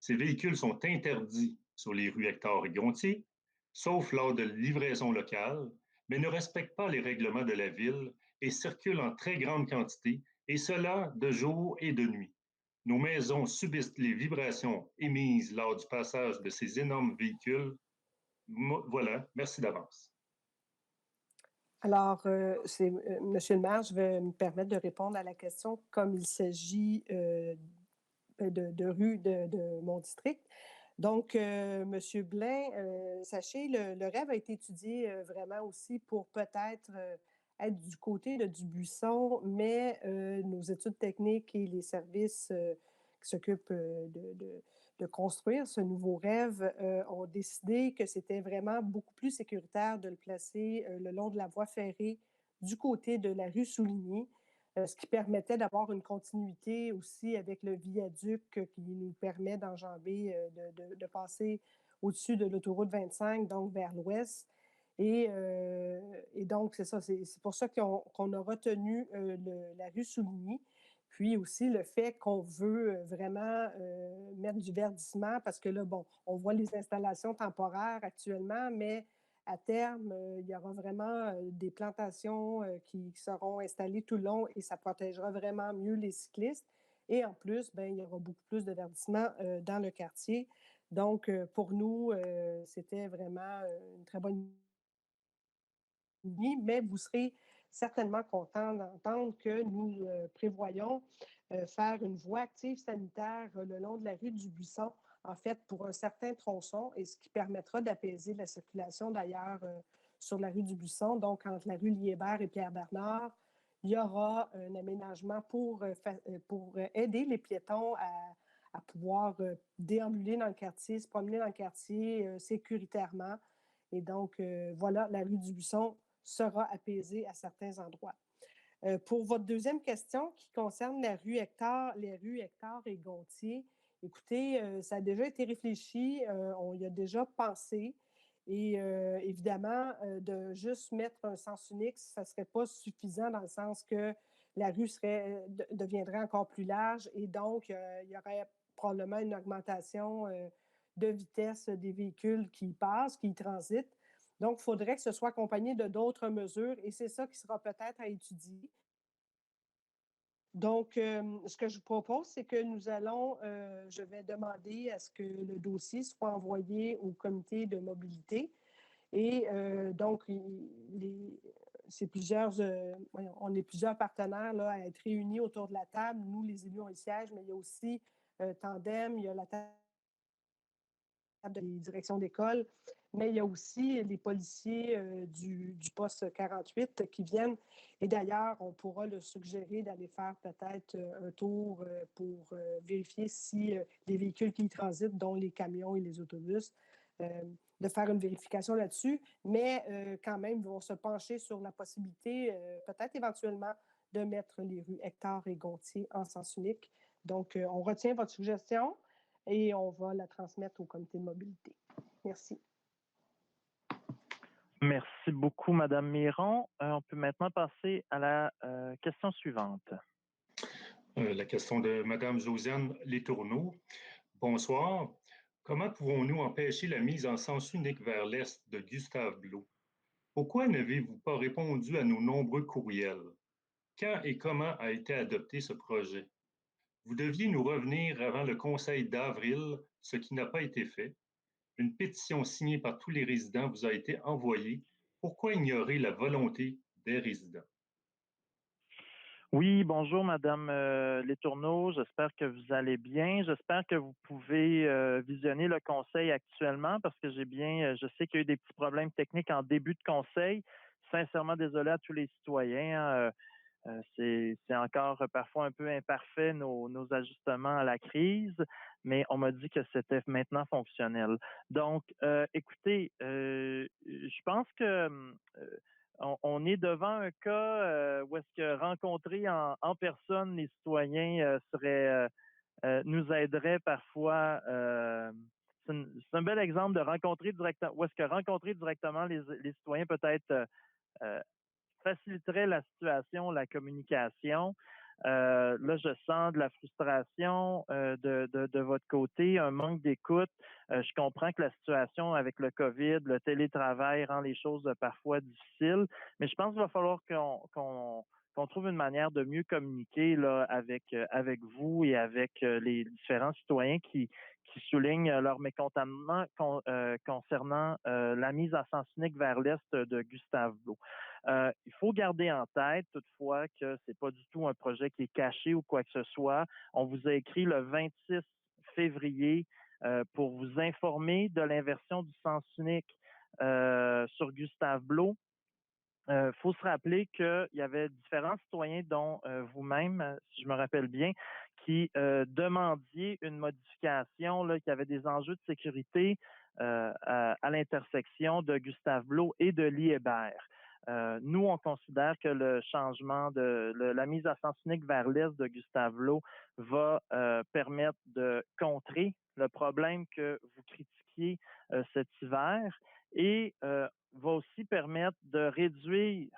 Ces véhicules sont interdits sur les rues Hector et Gontier, sauf lors de livraisons locales, mais ne respectent pas les règlements de la ville et circulent en très grande quantité, et cela de jour et de nuit. Nos maisons subissent les vibrations émises lors du passage de ces énormes véhicules. Voilà, merci d'avance. Alors, Monsieur le maire, je vais me permettre de répondre à la question comme il s'agit de rue de mon district. Donc, Monsieur Blain, sachez, le rêve a été étudié vraiment aussi pour peut-être être du côté de Dubuisson, mais nos études techniques et les services qui s'occupent de construire ce nouveau rêve ont décidé que c'était vraiment beaucoup plus sécuritaire de le placer le long de la voie ferrée du côté de la rue Souligny, ce qui permettait d'avoir une continuité aussi avec le viaduc qui nous permet d'enjamber, de passer au-dessus de l'autoroute 25, donc vers l'ouest. Et donc, c'est ça, c'est pour ça qu'on a retenu la rue Souligny. Puis aussi le fait qu'on veut vraiment mettre du verdissement, parce que là, bon, on voit les installations temporaires actuellement, mais à terme, il y aura vraiment des plantations qui seront installées tout le long et ça protégera vraiment mieux les cyclistes. Et en plus, ben, il y aura beaucoup plus de verdissement dans le quartier. Donc, pour nous, c'était vraiment une très bonne idée, mais vous serez certainement content d'entendre que nous prévoyons faire une voie active sanitaire le long de la rue du Buisson, en fait, pour un certain tronçon, et ce qui permettra d'apaiser la circulation d'ailleurs sur la rue du Buisson. Donc, entre la rue Liébert et Pierre-Bernard, il y aura un aménagement pour aider les piétons à pouvoir déambuler dans le quartier, se promener dans le quartier sécuritairement. Et donc, voilà, la rue du Buisson sera apaisée à certains endroits. Pour votre deuxième question qui concerne la rue Hector, les rues Hector et Gontier, écoutez, ça a déjà été réfléchi, on y a déjà pensé. Et évidemment, de juste mettre un sens unique, ça ne serait pas suffisant dans le sens que la rue deviendrait encore plus large et donc il y aurait probablement une augmentation de vitesse des véhicules qui y passent, qui y transitent. Donc, il faudrait que ce soit accompagné de d'autres mesures et c'est ça qui sera peut-être à étudier. Donc, ce que je vous propose, c'est que je vais demander à ce que le dossier soit envoyé au comité de mobilité. Et donc, on est plusieurs partenaires là, à être réunis autour de la table. Nous, les élus, on y siège, mais il y a aussi Tandem, il y a la table des directions d'école, mais il y a aussi les policiers du poste 48 qui viennent. Et d'ailleurs, on pourra le suggérer d'aller faire peut-être un tour pour vérifier si les véhicules qui y transitent, dont les camions et les autobus, de faire une vérification là-dessus, mais quand même, ils vont se pencher sur la possibilité, peut-être éventuellement, de mettre les rues Hector et Gontier en sens unique. Donc, on retient votre suggestion et on va la transmettre au comité de mobilité. Merci. Merci beaucoup, Madame Miron. On peut maintenant passer à la question suivante. La question de Madame Josiane Letourneau. Bonsoir. Comment pouvons-nous empêcher la mise en sens unique vers l'est de Gustave Blot? Pourquoi n'avez-vous pas répondu à nos nombreux courriels? Quand et comment a été adopté ce projet? Vous deviez nous revenir avant le Conseil d'avril, ce qui n'a pas été fait. Une pétition signée par tous les résidents vous a été envoyée. Pourquoi ignorer la volonté des résidents? Oui, bonjour, Madame Letourneau. J'espère que vous allez bien. J'espère que vous pouvez visionner le conseil actuellement parce que je sais qu'il y a eu des petits problèmes techniques en début de conseil. Sincèrement désolé à tous les citoyens. C'est encore parfois un peu imparfait nos ajustements à la crise, mais on m'a dit que c'était maintenant fonctionnel. Donc, écoutez, je pense que on est devant un cas où est-ce que rencontrer en personne les citoyens nous aiderait parfois c'est un bel exemple de rencontrer directement, où est-ce que rencontrer directement les citoyens peut-être faciliterait la situation, la communication. Là, je sens de la frustration de votre côté, un manque d'écoute. Je comprends que la situation avec le COVID, le télétravail rend les choses parfois difficiles, mais je pense qu'il va falloir qu'on trouve une manière de mieux communiquer là, avec vous et avec les différents citoyens qui soulignent leur mécontentement concernant la mise à sens unique vers l'est de Gustave Blot. Il faut garder en tête toutefois que c'est pas du tout un projet qui est caché ou quoi que ce soit. On vous a écrit le 26 février pour vous informer de l'inversion du sens unique sur Gustave Blot. Faut se rappeler qu'il y avait différents citoyens, dont vous-même, si je me rappelle bien, qui demandiez une modification, là, qui avait des enjeux de sécurité à l'intersection de Gustave Blot et de Lee Hébert. Nous, on considère que le changement la mise à sens unique vers l'est de Gustave Blot va permettre de contrer le problème que vous critiquiez cet hiver et va aussi permettre de réduire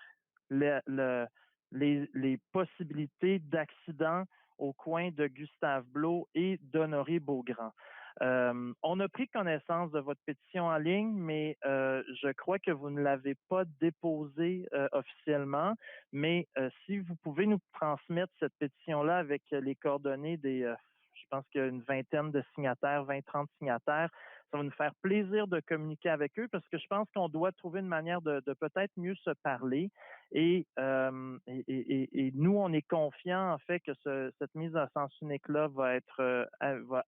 les possibilités d'accidents au coin de Gustave Blot et d'Honoré Beaugrand. On a pris connaissance de votre pétition en ligne, mais je crois que vous ne l'avez pas déposée officiellement. Mais si vous pouvez nous transmettre cette pétition-là avec les coordonnées je pense qu'il y a une vingtaine de signataires, 20-30 signataires, ça va nous faire plaisir de communiquer avec eux parce que je pense qu'on doit trouver une manière de peut-être mieux se parler. Et nous, on est confiants en fait que cette mise à sens unique-là va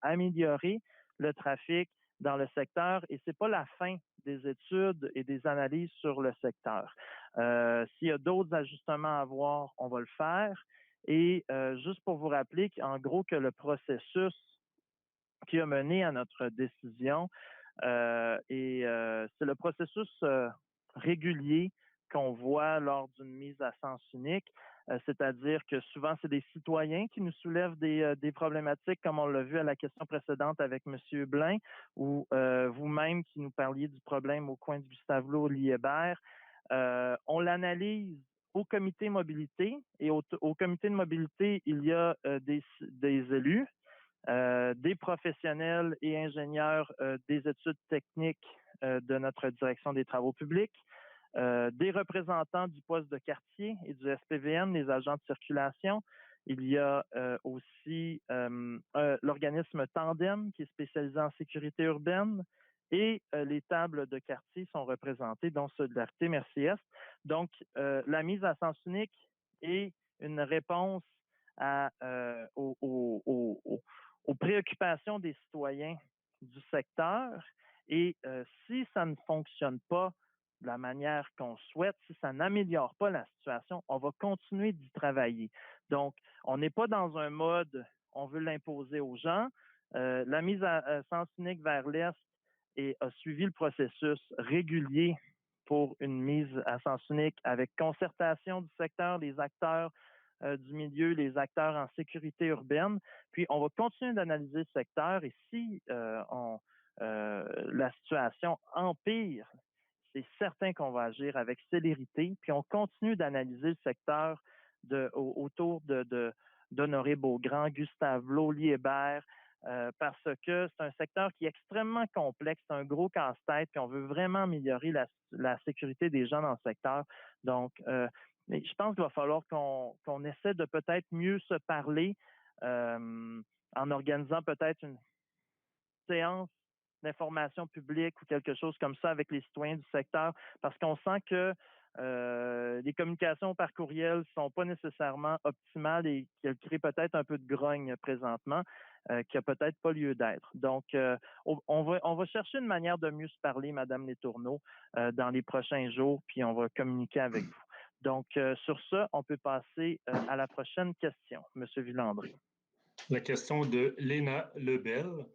améliorer le trafic dans le secteur et c'est pas la fin des études et des analyses sur le secteur. S'il y a d'autres ajustements à voir, on va le faire. Et juste pour vous rappeler qu'en gros que le processus qui a mené à notre décision, c'est le processus régulier qu'on voit lors d'une mise à sens unique, c'est-à-dire que souvent, c'est des citoyens qui nous soulèvent des problématiques, comme on l'a vu à la question précédente avec M. Blain, ou vous-même qui nous parliez du problème au coin de Gustave Blot, Lee Hébert. On l'analyse au comité mobilité, et au comité de mobilité, il y a des élus, des professionnels et ingénieurs des études techniques de notre direction des travaux publics, des représentants du poste de quartier et du SPVM, les agents de circulation. Il y a aussi l'organisme Tandem qui est spécialisé en sécurité urbaine et les tables de quartier sont représentées, dont Solidarité Merci Est. Donc, la mise à sens unique est une réponse aux préoccupations des citoyens du secteur. Et si ça ne fonctionne pas de la manière qu'on souhaite, si ça n'améliore pas la situation, on va continuer d'y travailler. Donc, on n'est pas dans un mode, on veut l'imposer aux gens. La mise à sens unique vers l'Est a suivi le processus régulier pour une mise à sens unique avec concertation du secteur, les acteurs du milieu, les acteurs en sécurité urbaine. Puis, on va continuer d'analyser le secteur et si la situation empire, c'est certain qu'on va agir avec célérité. Puis, on continue d'analyser le secteur autour d'Honoré Beaugrand, Gustave Blot, Lee Hébert, parce que c'est un secteur qui est extrêmement complexe, c'est un gros casse-tête, puis on veut vraiment améliorer la sécurité des gens dans le secteur. Donc, je pense qu'il va falloir qu'on essaie de peut-être mieux se parler en organisant peut-être une séance d'information publique ou quelque chose comme ça avec les citoyens du secteur, parce qu'on sent que les communications par courriel sont pas nécessairement optimales et qu'elles créent peut-être un peu de grogne présentement, qui a peut-être pas lieu d'être. Donc, on va chercher une manière de mieux se parler, Madame Letourneau, dans les prochains jours, puis on va communiquer avec vous. Donc, sur ça, on peut passer à la prochaine question, Monsieur Villandry. La question de Léna Lebel.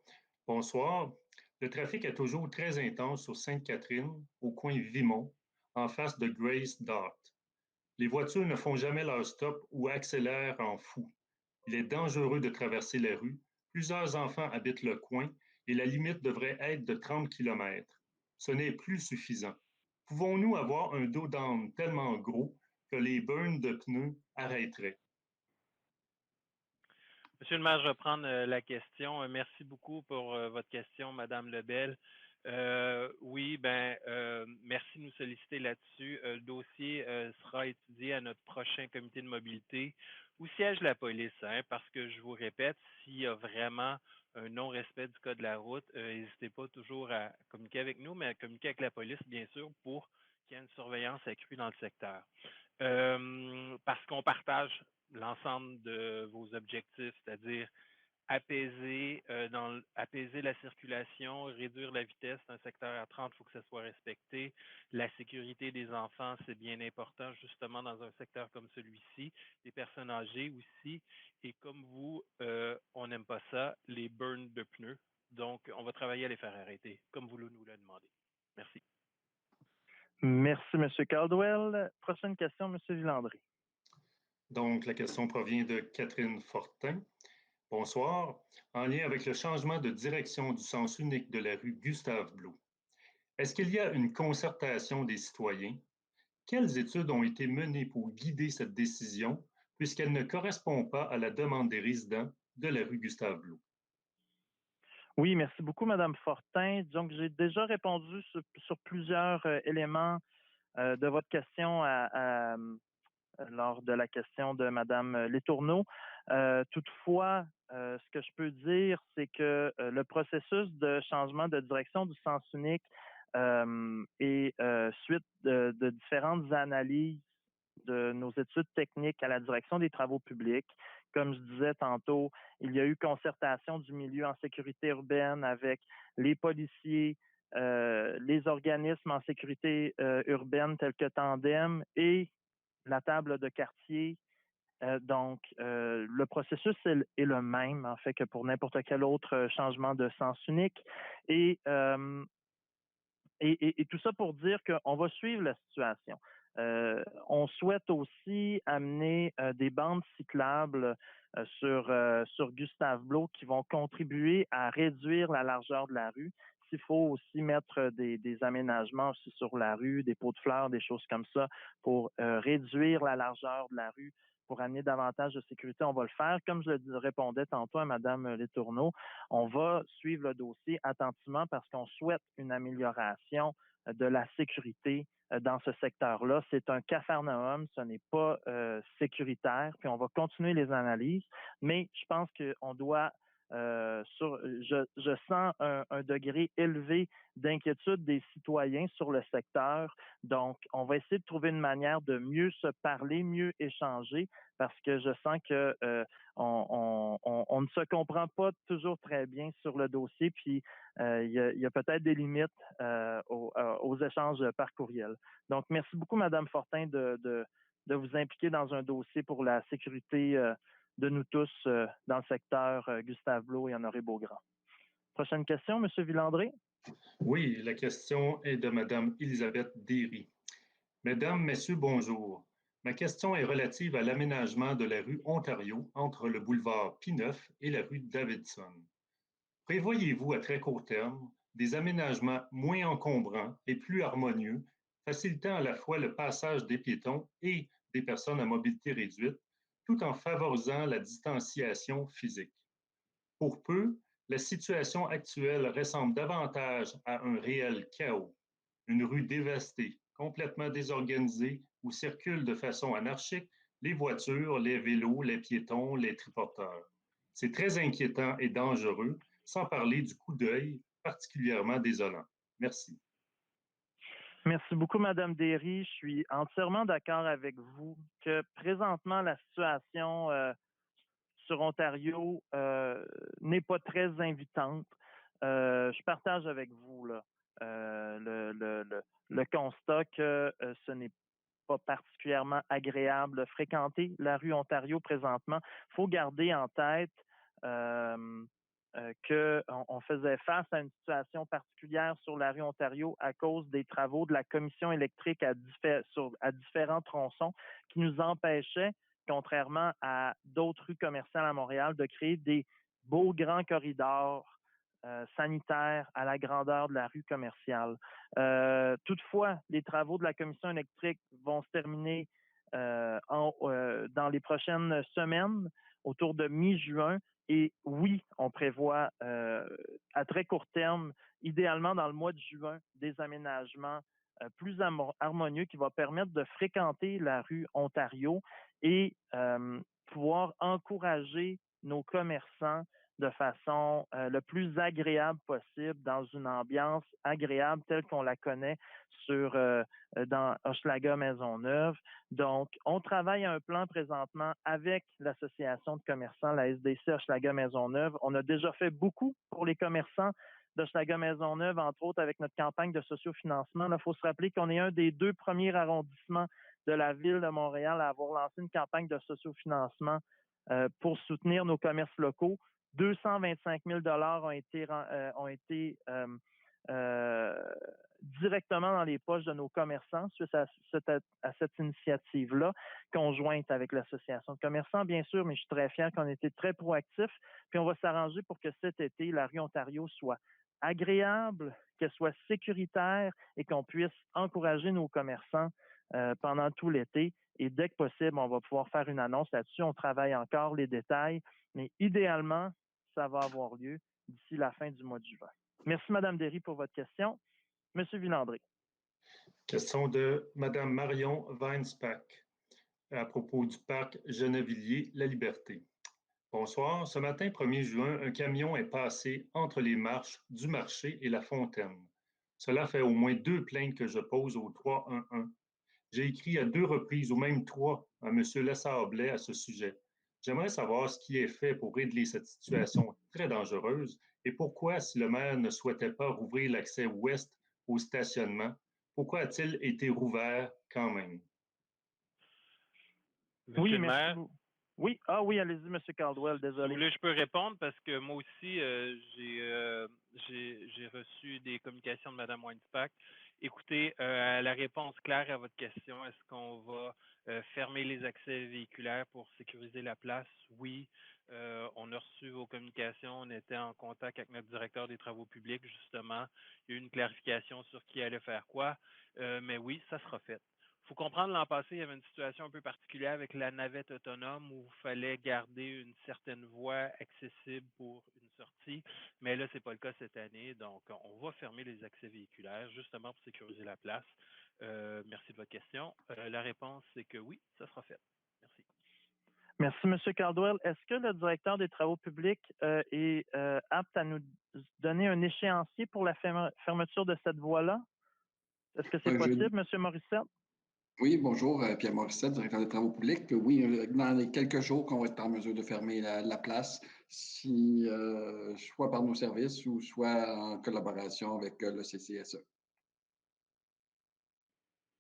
Bonsoir. Le trafic est toujours très intense sur Sainte-Catherine, au coin Vimont, en face de Grace Dart. Les voitures ne font jamais leur stop ou accélèrent en fou. Il est dangereux de traverser la rue. Plusieurs enfants habitent le coin et la limite devrait être de 30 km. Ce n'est plus suffisant. Pouvons-nous avoir un dos d'âne tellement gros que les burns de pneus arrêteraient? Monsieur le maire, je vais prendre la question. Merci beaucoup pour votre question, Madame Lebel. Oui, merci de nous solliciter là-dessus. Le dossier sera étudié à notre prochain comité de mobilité où siège la police, hein, parce que je vous répète, s'il y a vraiment un non-respect du code de la route, n'hésitez pas toujours à communiquer avec nous, mais à communiquer avec la police, bien sûr, pour qu'il y ait une surveillance accrue dans le secteur. Parce qu'on partage l'ensemble de vos objectifs, c'est-à-dire apaiser la circulation, réduire la vitesse d'un secteur à 30, il faut que ça soit respecté. La sécurité des enfants, c'est bien important, justement, dans un secteur comme celui-ci. Les personnes âgées aussi. Et comme vous, on n'aime pas ça, les burns de pneus. Donc, on va travailler à les faire arrêter, comme vous nous l'avez demandé. Merci. Merci, M. Caldwell. Prochaine question, M. Villandry. Donc, la question provient de Catherine Fortin. Bonsoir. En lien avec le changement de direction du sens unique de la rue Gustave-Blot, est-ce qu'il y a une concertation des citoyens? Quelles études ont été menées pour guider cette décision, puisqu'elle ne correspond pas à la demande des résidents de la rue Gustave-Blot? Oui, merci beaucoup, Mme Fortin. Donc, j'ai déjà répondu sur plusieurs éléments de votre question lors de la question de Mme Letourneau. Toutefois, ce que je peux dire, c'est que le processus de changement de direction du sens unique est suite de différentes analyses de nos études techniques à la direction des travaux publics. Comme je disais tantôt, il y a eu concertation du milieu en sécurité urbaine avec les policiers, les organismes en sécurité urbaine tels que Tandem et la table de quartier. Donc, le processus est le même, en fait, que pour n'importe quel autre changement de sens unique. Et tout ça pour dire qu'on va suivre la situation. On souhaite aussi amener des bandes cyclables sur Gustave-Blot qui vont contribuer à réduire la largeur de la rue. S'il faut aussi mettre des aménagements aussi sur la rue, des pots de fleurs, des choses comme ça, pour réduire la largeur de la rue, pour amener davantage de sécurité, on va le faire. Comme je le répondais tantôt à Mme Letourneau, on va suivre le dossier attentivement parce qu'on souhaite une amélioration de la sécurité dans ce secteur-là. C'est un capharnaüm, ce n'est pas sécuritaire, puis on va continuer les analyses, mais je pense qu'on doit je sens un degré élevé d'inquiétude des citoyens sur le secteur. Donc, on va essayer de trouver une manière de mieux se parler, mieux échanger, parce que je sens que on ne se comprend pas toujours très bien sur le dossier, puis il y a peut-être des limites aux échanges par courriel. Donc, merci beaucoup, Mme Fortin, de vous impliquer dans un dossier pour la sécurité de nous tous dans le secteur Gustave-Blot et Honoré-Beaugrand. Prochaine question, M. Villandré. Oui, la question est de Mme Elisabeth Derry. Mesdames, Messieurs, bonjour. Ma question est relative à l'aménagement de la rue Ontario entre le boulevard Pineuf et la rue Davidson. Prévoyez-vous à très court terme des aménagements moins encombrants et plus harmonieux, facilitant à la fois le passage des piétons et des personnes à mobilité réduite, tout en favorisant la distanciation physique? Pour peu, la situation actuelle ressemble davantage à un réel chaos. Une rue dévastée, complètement désorganisée, où circulent de façon anarchique les voitures, les vélos, les piétons, les triporteurs. C'est très inquiétant et dangereux, sans parler du coup d'œil particulièrement désolant. Merci. Merci beaucoup, Mme Derry. Je suis entièrement d'accord avec vous que présentement, la situation sur Ontario n'est pas très invitante. Je partage avec vous là, le constat que ce n'est pas particulièrement agréable de fréquenter la rue Ontario présentement. Il faut garder en tête qu'on faisait face à une situation particulière sur la rue Ontario à cause des travaux de la commission électrique à différents tronçons qui nous empêchaient, contrairement à d'autres rues commerciales à Montréal, de créer des beaux grands corridors sanitaire à la grandeur de la rue commerciale. Toutefois, les travaux de la commission électrique vont se terminer dans les prochaines semaines, autour de mi-juin. Et oui, on prévoit à très court terme, idéalement dans le mois de juin, des aménagements plus harmonieux qui vont permettre de fréquenter la rue Ontario et pouvoir encourager nos commerçants de façon le plus agréable possible, dans une ambiance agréable telle qu'on la connaît dans Hochelaga Maisonneuve. Donc, on travaille à un plan présentement avec l'Association de commerçants, la SDC Hochelaga Maisonneuve. On a déjà fait beaucoup pour les commerçants d'Hochelaga Maisonneuve, entre autres avec notre campagne de sociofinancement. Il faut se rappeler qu'on est un des 2 premiers arrondissements de la ville de Montréal à avoir lancé une campagne de sociofinancement pour soutenir nos commerces locaux. 225 000 ont été directement dans les poches de nos commerçants suite à cette initiative-là, conjointe avec l'Association de commerçants, bien sûr, mais je suis très fier qu'on ait été très proactifs. Puis on va s'arranger pour que cet été, la rue Ontario soit agréable, qu'elle soit sécuritaire et qu'on puisse encourager nos commerçants pendant tout l'été. Et dès que possible, on va pouvoir faire une annonce là-dessus. On travaille encore les détails, mais idéalement, ça va avoir lieu d'ici la fin du mois de juin. Merci, Mme Derry, pour votre question. Monsieur Villandré. Question de Mme Marion Weinsbach à propos du parc Gennevilliers-La Liberté. Bonsoir. Ce matin, 1er juin, un camion est passé entre les marches du marché et la fontaine. Cela fait au moins 2 plaintes que je pose au 311. J'ai écrit à 2 reprises, ou même 3, à M. Lessard-Blais à ce sujet. J'aimerais savoir ce qui est fait pour régler cette situation très dangereuse et pourquoi, si le maire ne souhaitait pas rouvrir l'accès ouest au stationnement, pourquoi a-t-il été rouvert quand même? Monsieur le maire, oui, allez-y, M. Caldwell, désolé. Si vous voulez, je peux répondre parce que moi aussi, j'ai reçu des communications de Mme Weinsbach. Écoutez, la réponse claire à votre question, est-ce qu'on va fermer les accès véhiculaires pour sécuriser la place? Oui. On a reçu vos communications, on était en contact avec notre directeur des travaux publics, justement. Il y a eu une clarification sur qui allait faire quoi. Mais oui, ça sera fait. Il faut comprendre, l'an passé, il y avait une situation un peu particulière avec la navette autonome où il fallait garder une certaine voie accessible pour une sortie. Mais là, ce n'est pas le cas cette année. Donc, on va fermer les accès véhiculaires justement pour sécuriser la place. Merci de votre question. La réponse, c'est que oui, ça sera fait. Merci. Merci, M. Caldwell. Est-ce que le directeur des travaux publics est apte à nous donner un échéancier pour la fermeture de cette voie-là? Est-ce que c'est possible, M. Morissette? Oui, bonjour, Pierre Morissette, directeur des travaux publics. Oui, dans les quelques jours qu'on va être en mesure de fermer la place, soit par nos services ou soit en collaboration avec le CCSE.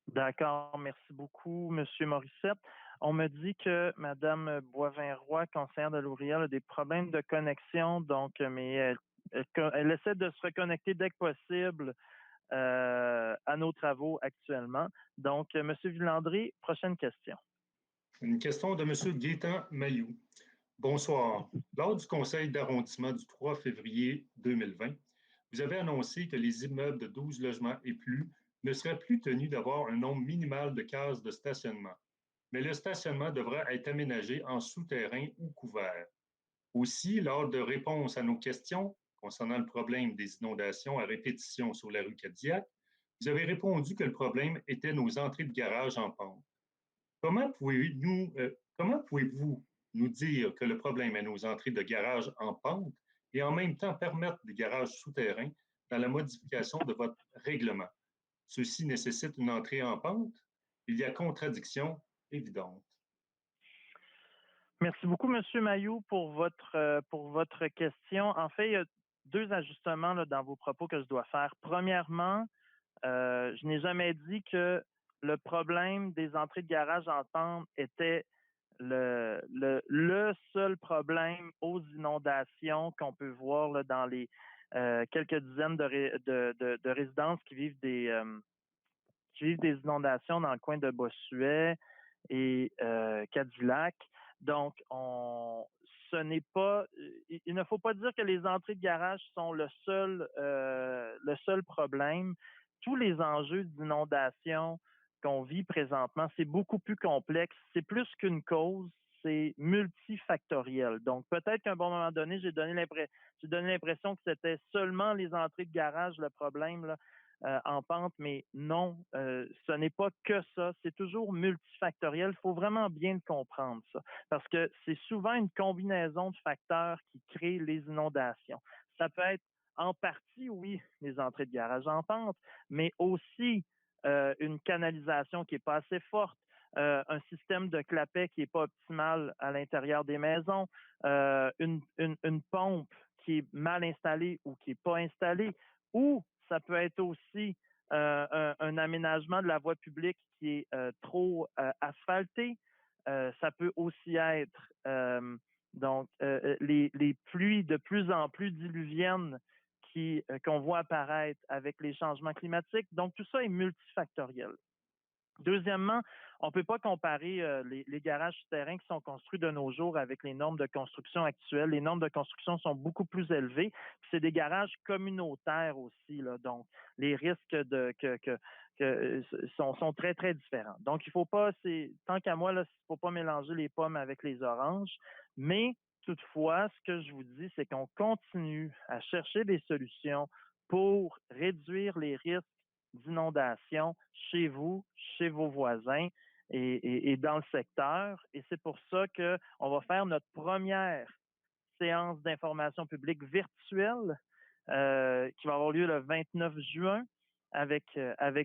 D'accord, merci beaucoup, M. Morissette. On me dit que Mme Boivin-Roy, conseillère de l'Ouriel, a des problèmes de connexion, donc, mais elle essaie de se reconnecter dès que possible à nos travaux actuellement. Donc, M. Villandré, prochaine question. Une question de M. Gaétan Mailloux. Bonsoir. Lors du conseil d'arrondissement du 3 février 2020, vous avez annoncé que les immeubles de 12 logements et plus ne seraient plus tenus d'avoir un nombre minimal de cases de stationnement, mais le stationnement devra être aménagé en souterrain ou couvert. Aussi, lors de réponses à nos questions concernant le problème des inondations à répétition sur la rue Cadillac, vous avez répondu que le problème était nos entrées de garage en pente. Comment pouvez-vous nous dire que le problème est nos entrées de garage en pente et en même temps permettre des garages souterrains dans la modification de votre règlement? Ceci nécessite une entrée en pente. Il y a contradiction évidente. Merci beaucoup, M. Mailloux, pour votre question. En fait, il y a 2 ajustements là, dans vos propos que je dois faire. Premièrement, je n'ai jamais dit que le problème des entrées de garage en pente était le seul problème aux inondations qu'on peut voir là, dans les quelques dizaines de résidences qui vivent des inondations dans le coin de Bossuet et Cadillac. Donc, ce n'est pas, il ne faut pas dire que les entrées de garage sont le seul problème. Tous les enjeux d'inondation qu'on vit présentement, c'est beaucoup plus complexe. C'est plus qu'une cause, c'est multifactoriel. Donc, peut-être qu'à un bon moment donné, j'ai donné l'impression que c'était seulement les entrées de garage le problème là, en pente, mais non, ce n'est pas que ça. C'est toujours multifactoriel. Il faut vraiment bien comprendre ça, parce que c'est souvent une combinaison de facteurs qui crée les inondations. Ça peut être en partie, oui, les entrées de garage en pente, mais aussi une canalisation qui n'est pas assez forte, un système de clapet qui n'est pas optimal à l'intérieur des maisons, une pompe qui est mal installée ou qui n'est pas installée, ou ça peut être aussi un aménagement de la voie publique qui est trop asphalté. Ça peut aussi être les pluies de plus en plus diluviennes qu'on voit apparaître avec les changements climatiques. Donc, tout ça est multifactoriel. Deuxièmement, on ne peut pas comparer les garages souterrains qui sont construits de nos jours avec les normes de construction actuelles. Les normes de construction sont beaucoup plus élevées. C'est des garages communautaires aussi, là, donc les risques sont très, très différents. Donc, il faut pas, tant qu'à moi, il ne faut pas mélanger les pommes avec les oranges. Mais toutefois, ce que je vous dis, c'est qu'on continue à chercher des solutions pour réduire les risques d'inondation chez vous, chez vos voisins et dans le secteur. Et c'est pour ça qu'on va faire notre première séance d'information publique virtuelle qui va avoir lieu le 29 juin avec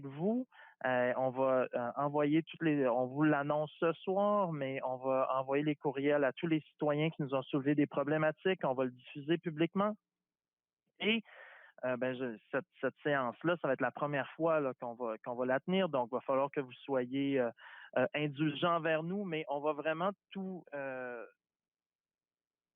vous. On va envoyer on vous l'annonce ce soir, mais on va envoyer les courriels à tous les citoyens qui nous ont soulevé des problématiques. On va le diffuser publiquement. Et cette séance-là, ça va être la première fois là, qu'on va la tenir. Donc, il va falloir que vous soyez indulgents vers nous, mais on va vraiment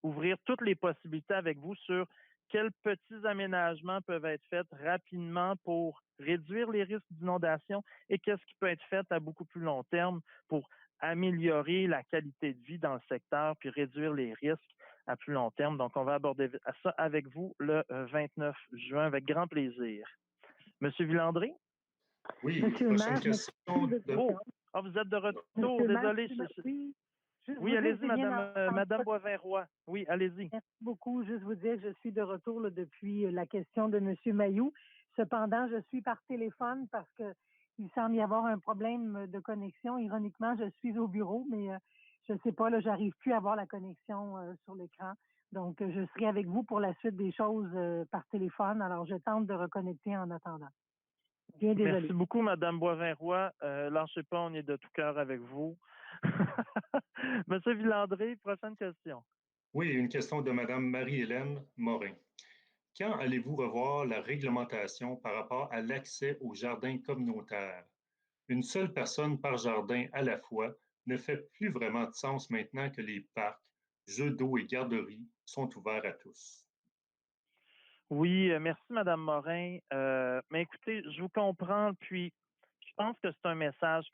ouvrir toutes les possibilités avec vous sur quels petits aménagements peuvent être faits rapidement pour réduire les risques d'inondation et qu'est-ce qui peut être fait à beaucoup plus long terme pour améliorer la qualité de vie dans le secteur puis réduire les risques à plus long terme. Donc, on va aborder ça avec vous le 29 juin avec grand plaisir. Monsieur Villandré? Oui, Monsieur le maire, question vous êtes de retour. Monsieur Désolé. Oui, allez-y, Madame Boisvert-Roy. Oui, allez-y. Merci beaucoup. Juste vous dire, je suis de retour là, depuis la question de Monsieur Mailloux. Cependant, je suis par téléphone parce que il semble y avoir un problème de connexion. Ironiquement, je suis au bureau, mais je ne sais pas, là, j'arrive plus à avoir la connexion sur l'écran. Donc, je serai avec vous pour la suite des choses par téléphone. Alors, je tente de reconnecter en attendant. Bien désolé. Merci beaucoup, Madame Boisvert-Roy. Lâchez pas, on est de tout cœur avec vous. Monsieur Villandré, prochaine question. Oui, une question de Madame Marie-Hélène Morin. Quand allez-vous revoir la réglementation par rapport à l'accès aux jardins communautaires? Une seule personne par jardin à la fois ne fait plus vraiment de sens maintenant que les parcs, jeux d'eau et garderies sont ouverts à tous. Oui, merci, Madame Morin. Mais écoutez, je vous comprends, puis je pense que c'est un message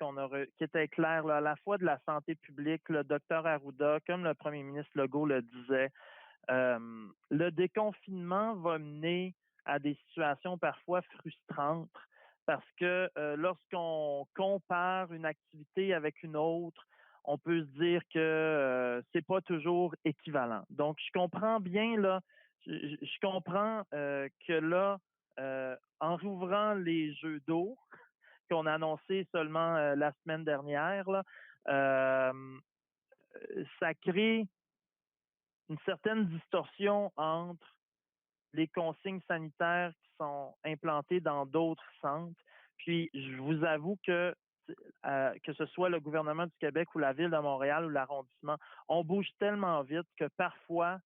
qui était clair là, à la fois de la santé publique, le docteur Arruda, comme le premier ministre Legault le disait. Le déconfinement va mener à des situations parfois frustrantes parce que lorsqu'on compare une activité avec une autre, on peut se dire que c'est pas toujours équivalent. Donc, je comprends bien là, je comprends que là, en rouvrant les jeux d'eau qu'on a annoncé seulement la semaine dernière, là, ça crée une certaine distorsion entre les consignes sanitaires qui sont implantées dans d'autres centres. Puis, je vous avoue que ce soit le gouvernement du Québec ou la Ville de Montréal ou l'arrondissement, on bouge tellement vite que parfois,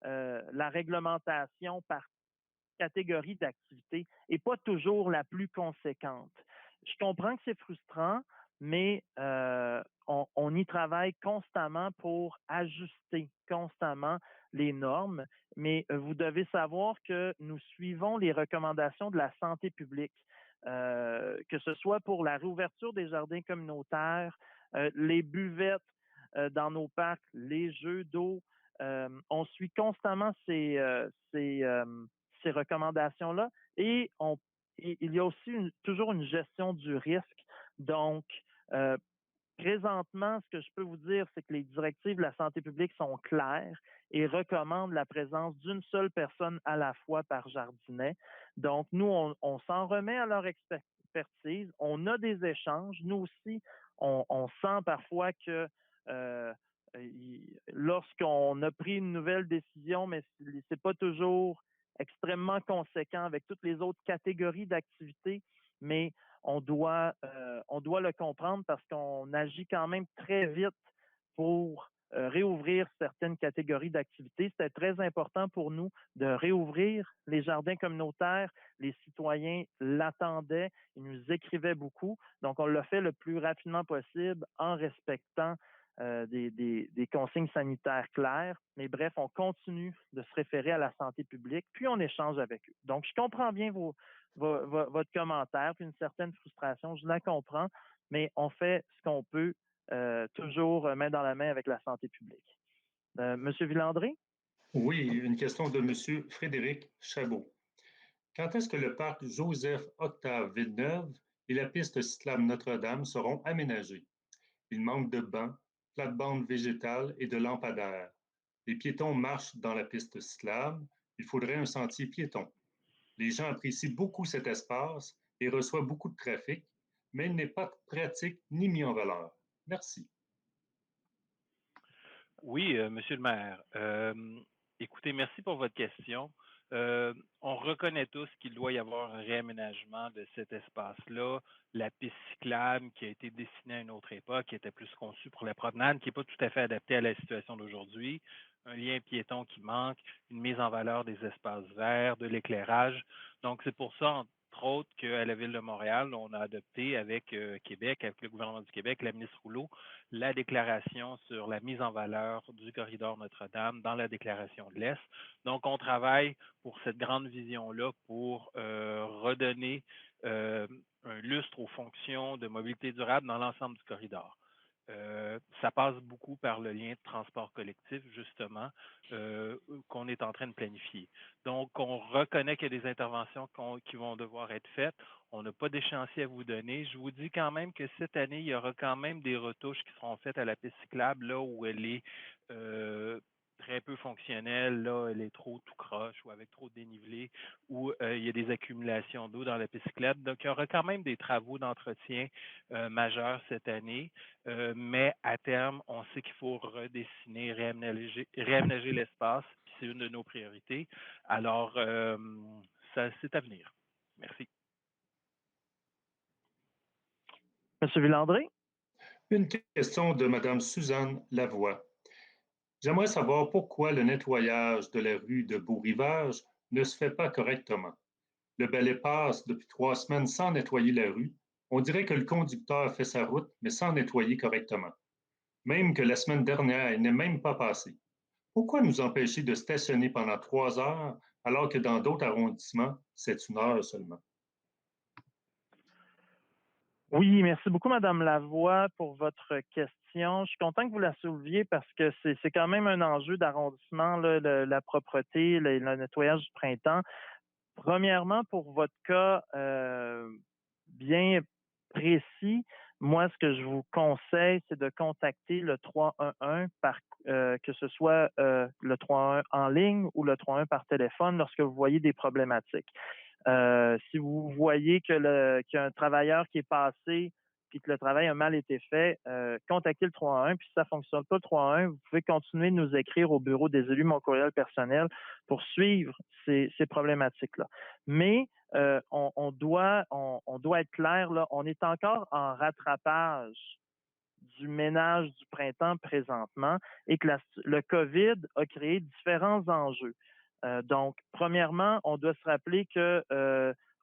la réglementation par catégorie d'activité n'est pas toujours la plus conséquente. Je comprends que c'est frustrant, mais on y travaille constamment pour ajuster constamment les normes, mais vous devez savoir que nous suivons les recommandations de la santé publique, que ce soit pour la réouverture des jardins communautaires, les buvettes dans nos parcs, les jeux d'eau, on suit constamment ces recommandations-là et il y a aussi toujours une gestion du risque. Donc, présentement, ce que je peux vous dire, c'est que les directives de la santé publique sont claires et recommandent la présence d'une seule personne à la fois par jardinet. Donc, nous, on s'en remet à leur expertise. On a des échanges. Nous aussi, on sent parfois que lorsqu'on a pris une nouvelle décision, mais c'est pas toujours extrêmement conséquent avec toutes les autres catégories d'activités, mais on doit le comprendre parce qu'on agit quand même très vite pour réouvrir certaines catégories d'activités. C'était très important pour nous de réouvrir les jardins communautaires. Les citoyens l'attendaient, ils nous écrivaient beaucoup. Donc, on l'a fait le plus rapidement possible en respectant des consignes sanitaires claires. Mais bref, on continue de se référer à la santé publique, puis on échange avec eux. Donc, je comprends bien votre commentaire, puis une certaine frustration, je la comprends, mais on fait ce qu'on peut toujours main dans la main avec la santé publique. Monsieur Villandré? Oui, une question de M. Frédéric Chabot. Quand est-ce que le parc Joseph-Octave Villeneuve et la piste cyclable Notre-Dame seront aménagés? Il manque de bancs, plates-bandes végétales et de lampadaires. Les piétons marchent dans la piste cyclable. Il faudrait un sentier piéton. Les gens apprécient beaucoup cet espace et reçoivent beaucoup de trafic, mais il n'est pas pratique ni mis en valeur. Merci. Oui, Monsieur le maire. Écoutez, merci pour votre question. On reconnaît tous qu'il doit y avoir un réaménagement de cet espace-là. La piste cyclable qui a été dessinée à une autre époque, qui était plus conçue pour la promenade, qui n'est pas tout à fait adaptée à la situation d'aujourd'hui. Un lien piéton qui manque, une mise en valeur des espaces verts, de l'éclairage. Donc, c'est pour ça, entre autres, qu'à la Ville de Montréal, on a adopté avec Québec, avec le gouvernement du Québec, la ministre Rouleau, la déclaration sur la mise en valeur du corridor Notre-Dame dans la déclaration de l'Est. Donc, on travaille pour cette grande vision-là pour redonner un lustre aux fonctions de mobilité durable dans l'ensemble du corridor. Ça passe beaucoup par le lien de transport collectif, justement, qu'on est en train de planifier. Donc, on reconnaît qu'il y a des interventions qui vont devoir être faites. On n'a pas d'échéancier à vous donner. Je vous dis quand même que cette année, il y aura quand même des retouches qui seront faites à la piste cyclable, là où elle est très peu fonctionnelle, là, elle est trop tout croche ou avec trop de dénivelé, où il y a des accumulations d'eau dans la piste cyclable. Donc, il y aura quand même des travaux d'entretien majeurs cette année, mais à terme, on sait qu'il faut redessiner, réaménager l'espace, puis c'est une de nos priorités. Alors, ça, c'est à venir. Merci. Monsieur Villandré? Une question de Mme Suzanne Lavoie. J'aimerais savoir pourquoi le nettoyage de la rue de Beau-Rivage ne se fait pas correctement. Le balai passe depuis 3 semaines sans nettoyer la rue. On dirait que le conducteur fait sa route, mais sans nettoyer correctement. Même que la semaine dernière, il n'est même pas passé. Pourquoi nous empêcher de stationner pendant 3 heures alors que dans d'autres arrondissements, c'est 1 heure seulement? Oui, merci beaucoup, Madame Lavoie, pour votre question. Je suis content que vous la souleviez parce que c'est quand même un enjeu d'arrondissement, là, la propreté, le nettoyage du printemps. Premièrement, pour votre cas bien précis, moi, ce que je vous conseille, c'est de contacter le 311 que ce soit le 311 en ligne ou le 311 par téléphone lorsque vous voyez des problématiques. Si vous voyez qu'il y a un travailleur qui est passé puis que le travail a mal été fait, contactez le 311. Puis si ça ne fonctionne pas, le 311, vous pouvez continuer de nous écrire au bureau des élus, mon courriel personnel, pour suivre ces problématiques-là. Mais on doit être clair, là, on est encore en rattrapage du ménage du printemps présentement et que le COVID a créé différents enjeux. Donc, premièrement, on doit se rappeler que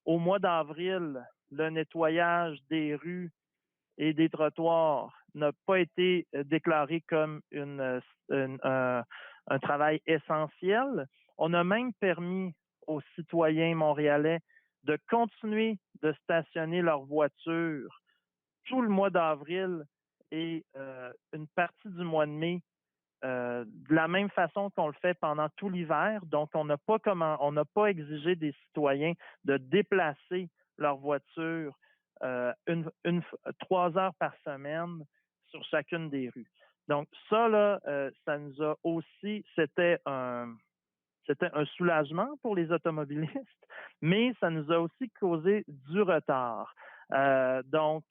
au mois d'avril, le nettoyage des rues et des trottoirs n'a pas été déclaré comme un travail essentiel. On a même permis aux citoyens montréalais de continuer de stationner leur voiture tout le mois d'avril et une partie du mois de mai de la même façon qu'on le fait pendant tout l'hiver. Donc, on n'a pas exigé des citoyens de déplacer leur voiture 3 heures par semaine sur chacune des rues. Donc, ça, là, ça nous a aussi, c'était un soulagement pour les automobilistes, mais ça nous a aussi causé du retard. Donc,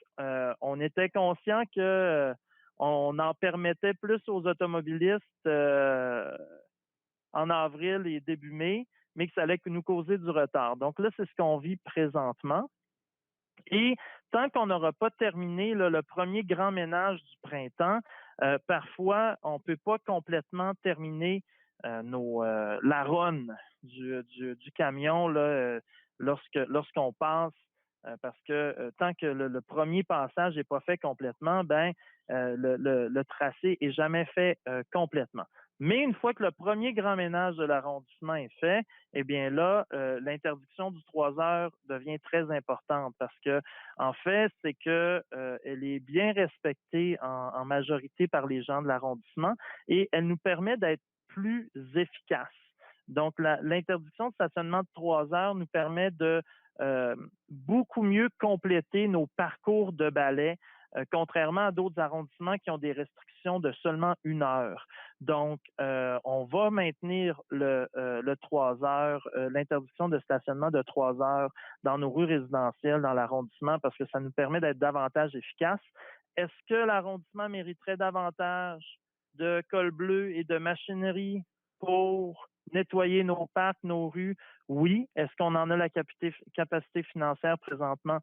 on était conscient que on en permettait plus aux automobilistes en avril et début mai, mais que ça allait nous causer du retard. Donc là, c'est ce qu'on vit présentement. Et tant qu'on n'aura pas terminé là, le premier grand ménage du printemps, parfois, on ne peut pas complètement terminer la run du camion là, lorsqu'on passe, parce que tant que le premier passage n'est pas fait complètement, ben le tracé est jamais fait complètement. Mais une fois que le premier grand ménage de l'arrondissement est fait, eh bien là, l'interdiction du 3 heures devient très importante parce que, en fait, c'est que elle est bien respectée en majorité par les gens de l'arrondissement et elle nous permet d'être plus efficaces. Donc, l'interdiction de stationnement de 3 heures nous permet de beaucoup mieux compléter nos parcours de balai, contrairement à d'autres arrondissements qui ont des restrictions de seulement 1 heure. Donc, on va maintenir le 3 heures, l'interdiction de stationnement de 3 heures dans nos rues résidentielles, dans l'arrondissement, parce que ça nous permet d'être davantage efficaces. Est-ce que l'arrondissement mériterait davantage de cols bleus et de machinerie pour nettoyer nos parcs, nos rues? Oui. Est-ce qu'on en a la capacité financière présentement?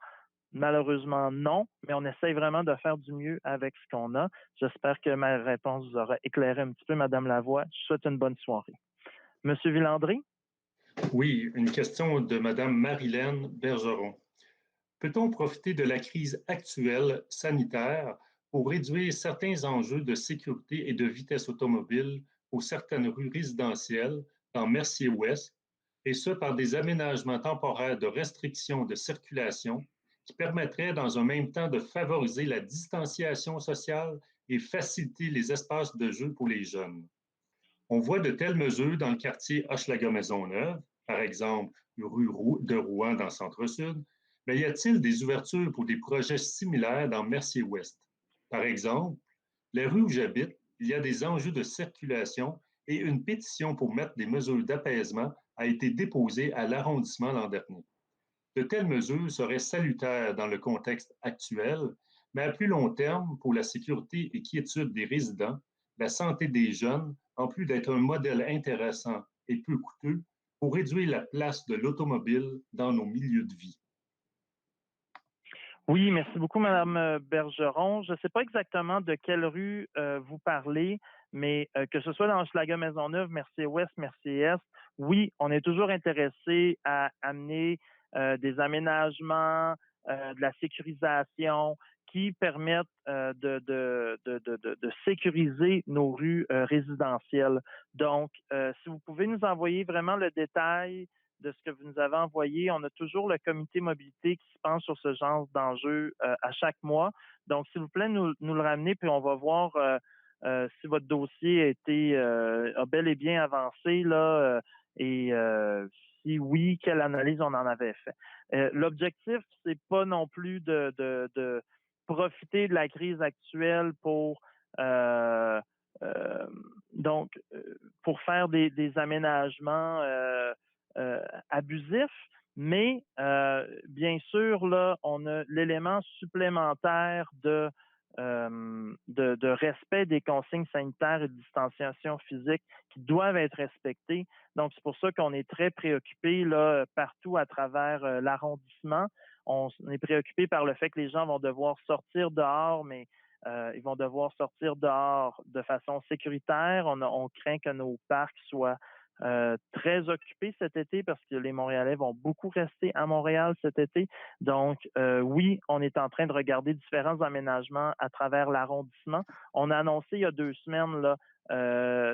Malheureusement, non, mais on essaye vraiment de faire du mieux avec ce qu'on a. J'espère que ma réponse vous aura éclairé un petit peu, Madame Lavoie. Je souhaite une bonne soirée. Monsieur Villandry? Oui, une question de Madame Marilène Bergeron. Peut-on profiter de la crise actuelle sanitaire pour réduire certains enjeux de sécurité et de vitesse automobile pour certaines rues résidentielles dans Mercier-Ouest, et ce par des aménagements temporaires de restriction de circulation qui permettraient dans un même temps de favoriser la distanciation sociale et faciliter les espaces de jeu pour les jeunes? On voit de telles mesures dans le quartier Hochelaga-Maisonneuve, par exemple rue de Rouen dans le centre-sud, mais y a-t-il des ouvertures pour des projets similaires dans Mercier-Ouest? Par exemple, la rue où j'habite, il y a des enjeux de circulation et une pétition pour mettre des mesures d'apaisement a été déposée à l'arrondissement l'an dernier. De telles mesures seraient salutaires dans le contexte actuel, mais à plus long terme, pour la sécurité et quiétude des résidents, la santé des jeunes, en plus d'être un modèle intéressant et peu coûteux, pour réduire la place de l'automobile dans nos milieux de vie. Oui, merci beaucoup, Madame Bergeron. Je ne sais pas exactement de quelle rue vous parlez, mais que ce soit dans Hochelaga-Maisonneuve, Mercier-Ouest, Mercier-Est, oui, on est toujours intéressé à amener des aménagements, de la sécurisation qui permettent de sécuriser nos rues résidentielles. Donc, si vous pouvez nous envoyer vraiment le détail de ce que vous nous avez envoyé. On a toujours le comité mobilité qui se penche sur ce genre d'enjeux à chaque mois. Donc, s'il vous plaît, nous le ramener, puis on va voir si votre dossier a bel et bien avancé là, et si oui, quelle analyse on en avait fait. L'objectif, c'est pas non plus de profiter de la crise actuelle pour donc pour faire des aménagements abusif, mais bien sûr, là, on a l'élément supplémentaire de respect des consignes sanitaires et de distanciation physique qui doivent être respectées. Donc, c'est pour ça qu'on est très préoccupé là, partout à travers l'arrondissement. On est préoccupé par le fait que les gens vont devoir sortir dehors, mais ils vont devoir sortir dehors de façon sécuritaire. On craint que nos parcs soient très occupés cet été parce que les Montréalais vont beaucoup rester à Montréal cet été. Donc, oui, on est en train de regarder différents aménagements à travers l'arrondissement. On a annoncé il y a 2 semaines là,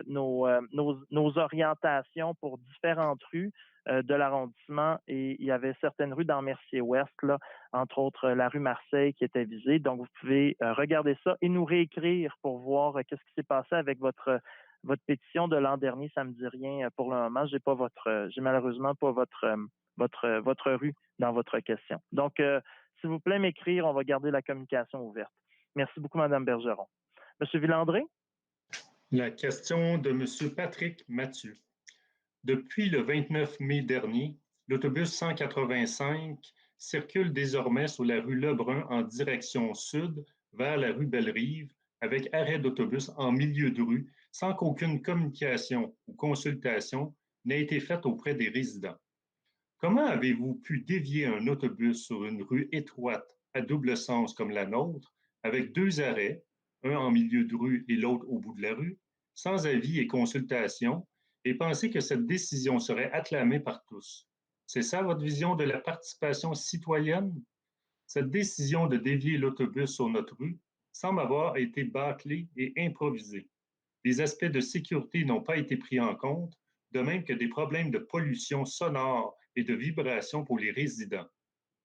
nos orientations pour différentes rues. de l'arrondissement et il y avait certaines rues dans Mercier-Ouest, là, entre autres la rue Marseille qui était visée. Donc, vous pouvez regarder ça et nous réécrire pour voir qu'est-ce qui s'est passé avec votre pétition de l'an dernier. Ça me dit rien pour le moment. J'ai malheureusement pas votre rue dans votre question. Donc, s'il vous plaît, m'écrire, on va garder la communication ouverte. Merci beaucoup, Mme Bergeron. Monsieur Villandré? La question de M. Patrick Mathieu. Depuis le 29 mai dernier, l'autobus 185 circule désormais sur la rue Lebrun en direction sud vers la rue Bellerive avec arrêt d'autobus en milieu de rue sans qu'aucune communication ou consultation n'ait été faite auprès des résidents. Comment avez-vous pu dévier un autobus sur une rue étroite à double sens comme la nôtre, avec 2 arrêts, un en milieu de rue et l'autre au bout de la rue, sans avis et consultation, et penser que cette décision serait acclamée par tous? C'est ça votre vision de la participation citoyenne? Cette décision de dévier l'autobus sur notre rue semble avoir été bâclée et improvisée. Les aspects de sécurité n'ont pas été pris en compte, de même que des problèmes de pollution sonore et de vibration pour les résidents.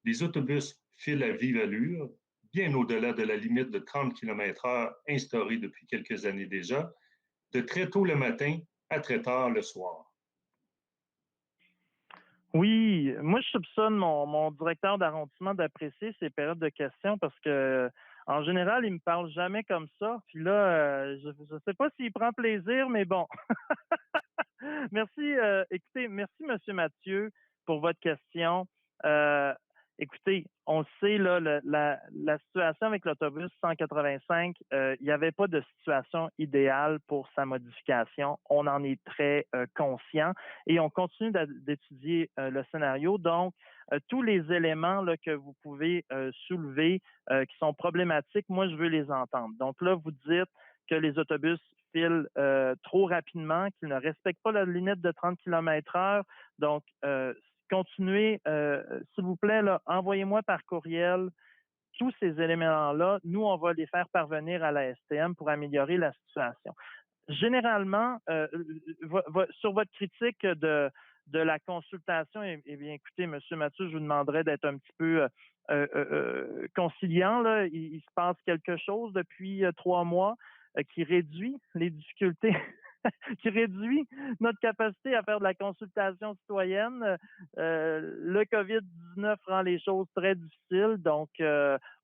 Les autobus filent à vive allure, bien au-delà de la limite de 30 km/h instaurée depuis quelques années déjà, de très tôt le matin à très tard le soir. Oui, moi je soupçonne mon directeur d'arrondissement d'apprécier ces périodes de questions parce que en général, il me parle jamais comme ça. Puis là, je ne sais pas s'il prend plaisir, mais bon. Merci. Écoutez, merci, Monsieur Mathieu, pour votre question. Écoutez, on le sait, là, la situation avec l'autobus 185, il n'y avait pas de situation idéale pour sa modification. On en est très conscient et on continue d'étudier le scénario. Donc, tous les éléments là, que vous pouvez soulever qui sont problématiques, moi, je veux les entendre. Donc là, vous dites que les autobus filent trop rapidement, qu'ils ne respectent pas la limite de 30 km/h. Donc, continuez, s'il vous plaît, là, envoyez-moi par courriel tous ces éléments-là. Nous, on va les faire parvenir à la STM pour améliorer la situation. Généralement, sur votre critique de la consultation, eh bien, écoutez, M. Mathieu, je vous demanderais d'être un petit peu conciliant. Là. Il se passe quelque chose depuis 3 mois qui réduit les difficultés, qui réduit notre capacité à faire de la consultation citoyenne. Le COVID-19 rend les choses très difficiles, donc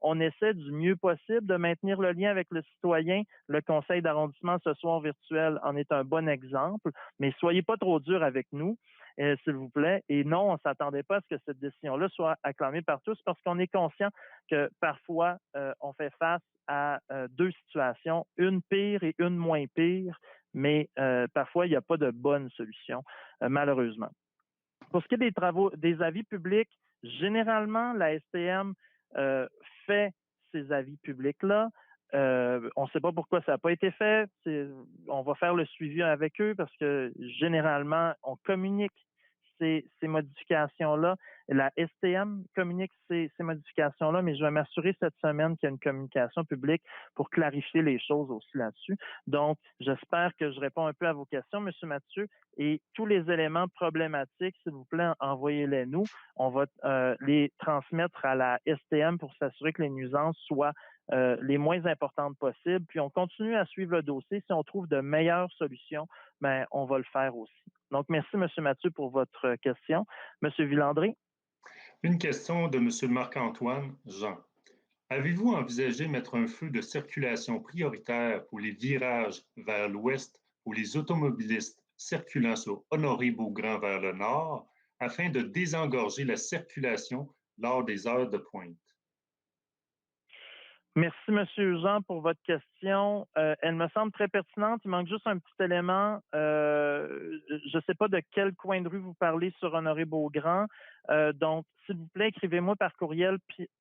on essaie du mieux possible de maintenir le lien avec le citoyen. Le conseil d'arrondissement ce soir virtuel en est un bon exemple, mais soyez pas trop dur avec nous. S'il vous plaît. Et non, on ne s'attendait pas à ce que cette décision-là soit acclamée par tous parce qu'on est conscient que parfois, on fait face à 2 situations, une pire et une moins pire, mais parfois, il n'y a pas de bonne solution, malheureusement. Pour ce qui est des travaux, des avis publics, généralement, la STM fait ces avis publics-là. On ne sait pas pourquoi ça n'a pas été fait. On va faire le suivi avec eux parce que généralement, on communique ces modifications-là. La STM communique ces modifications-là, mais je vais m'assurer cette semaine qu'il y a une communication publique pour clarifier les choses aussi là-dessus. Donc, j'espère que je réponds un peu à vos questions, M. Mathieu, et tous les éléments problématiques, s'il vous plaît, envoyez-les nous. On va les transmettre à la STM pour s'assurer que les nuisances soient les moins importantes possibles. Puis on continue à suivre le dossier. Si on trouve de meilleures solutions, ben, on va le faire aussi. Donc, merci, M. Mathieu, pour votre question. M. Villandré? Une question de M. Marc-Antoine Jean. Avez-vous envisagé mettre un feu de circulation prioritaire pour les virages vers l'ouest pour les automobilistes circulant sur Honoré-Beaugrand vers le nord afin de désengorger la circulation lors des heures de pointe? Merci, M. Jean, pour votre question. Elle me semble très pertinente. Il manque juste un petit élément. Je ne sais pas de quel coin de rue vous parlez sur Honoré-Beaugrand. Donc, s'il vous plaît, écrivez-moi par courriel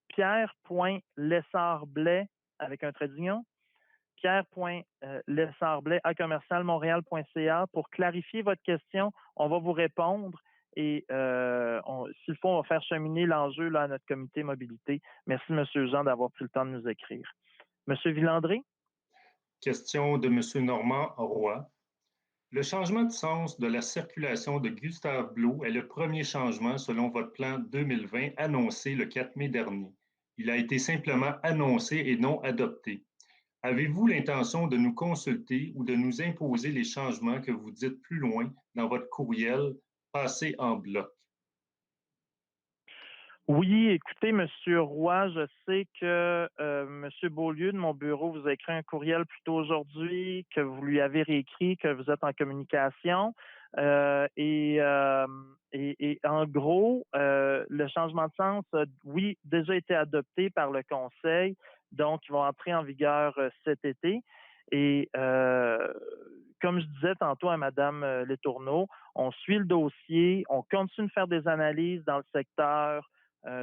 pierre.lessardblais avec un trait d'union, pierre.lessardblais@commercialmontréal.ca pour clarifier votre question. On va vous répondre. Et s'il faut, on va faire cheminer l'enjeu là, à notre comité mobilité. Merci, M. Jean, d'avoir pris le temps de nous écrire. M. Villandré? Question de M. Normand Roy. Le changement de sens de la circulation de Gustave Blot est le premier changement selon votre plan 2020 annoncé le 4 mai dernier. Il a été simplement annoncé et non adopté. Avez-vous l'intention de nous consulter ou de nous imposer les changements que vous dites plus loin dans votre courriel passé en bloc? Oui, écoutez, Monsieur Roy, je sais que Monsieur Beaulieu de mon bureau vous a écrit un courriel plus tôt aujourd'hui, que vous lui avez réécrit, que vous êtes en communication. Et en gros, le changement de sens a, oui, déjà été adopté par le Conseil, donc ils vont entrer en vigueur cet été. Et comme je disais tantôt à Madame Letourneau, on suit le dossier, on continue de faire des analyses dans le secteur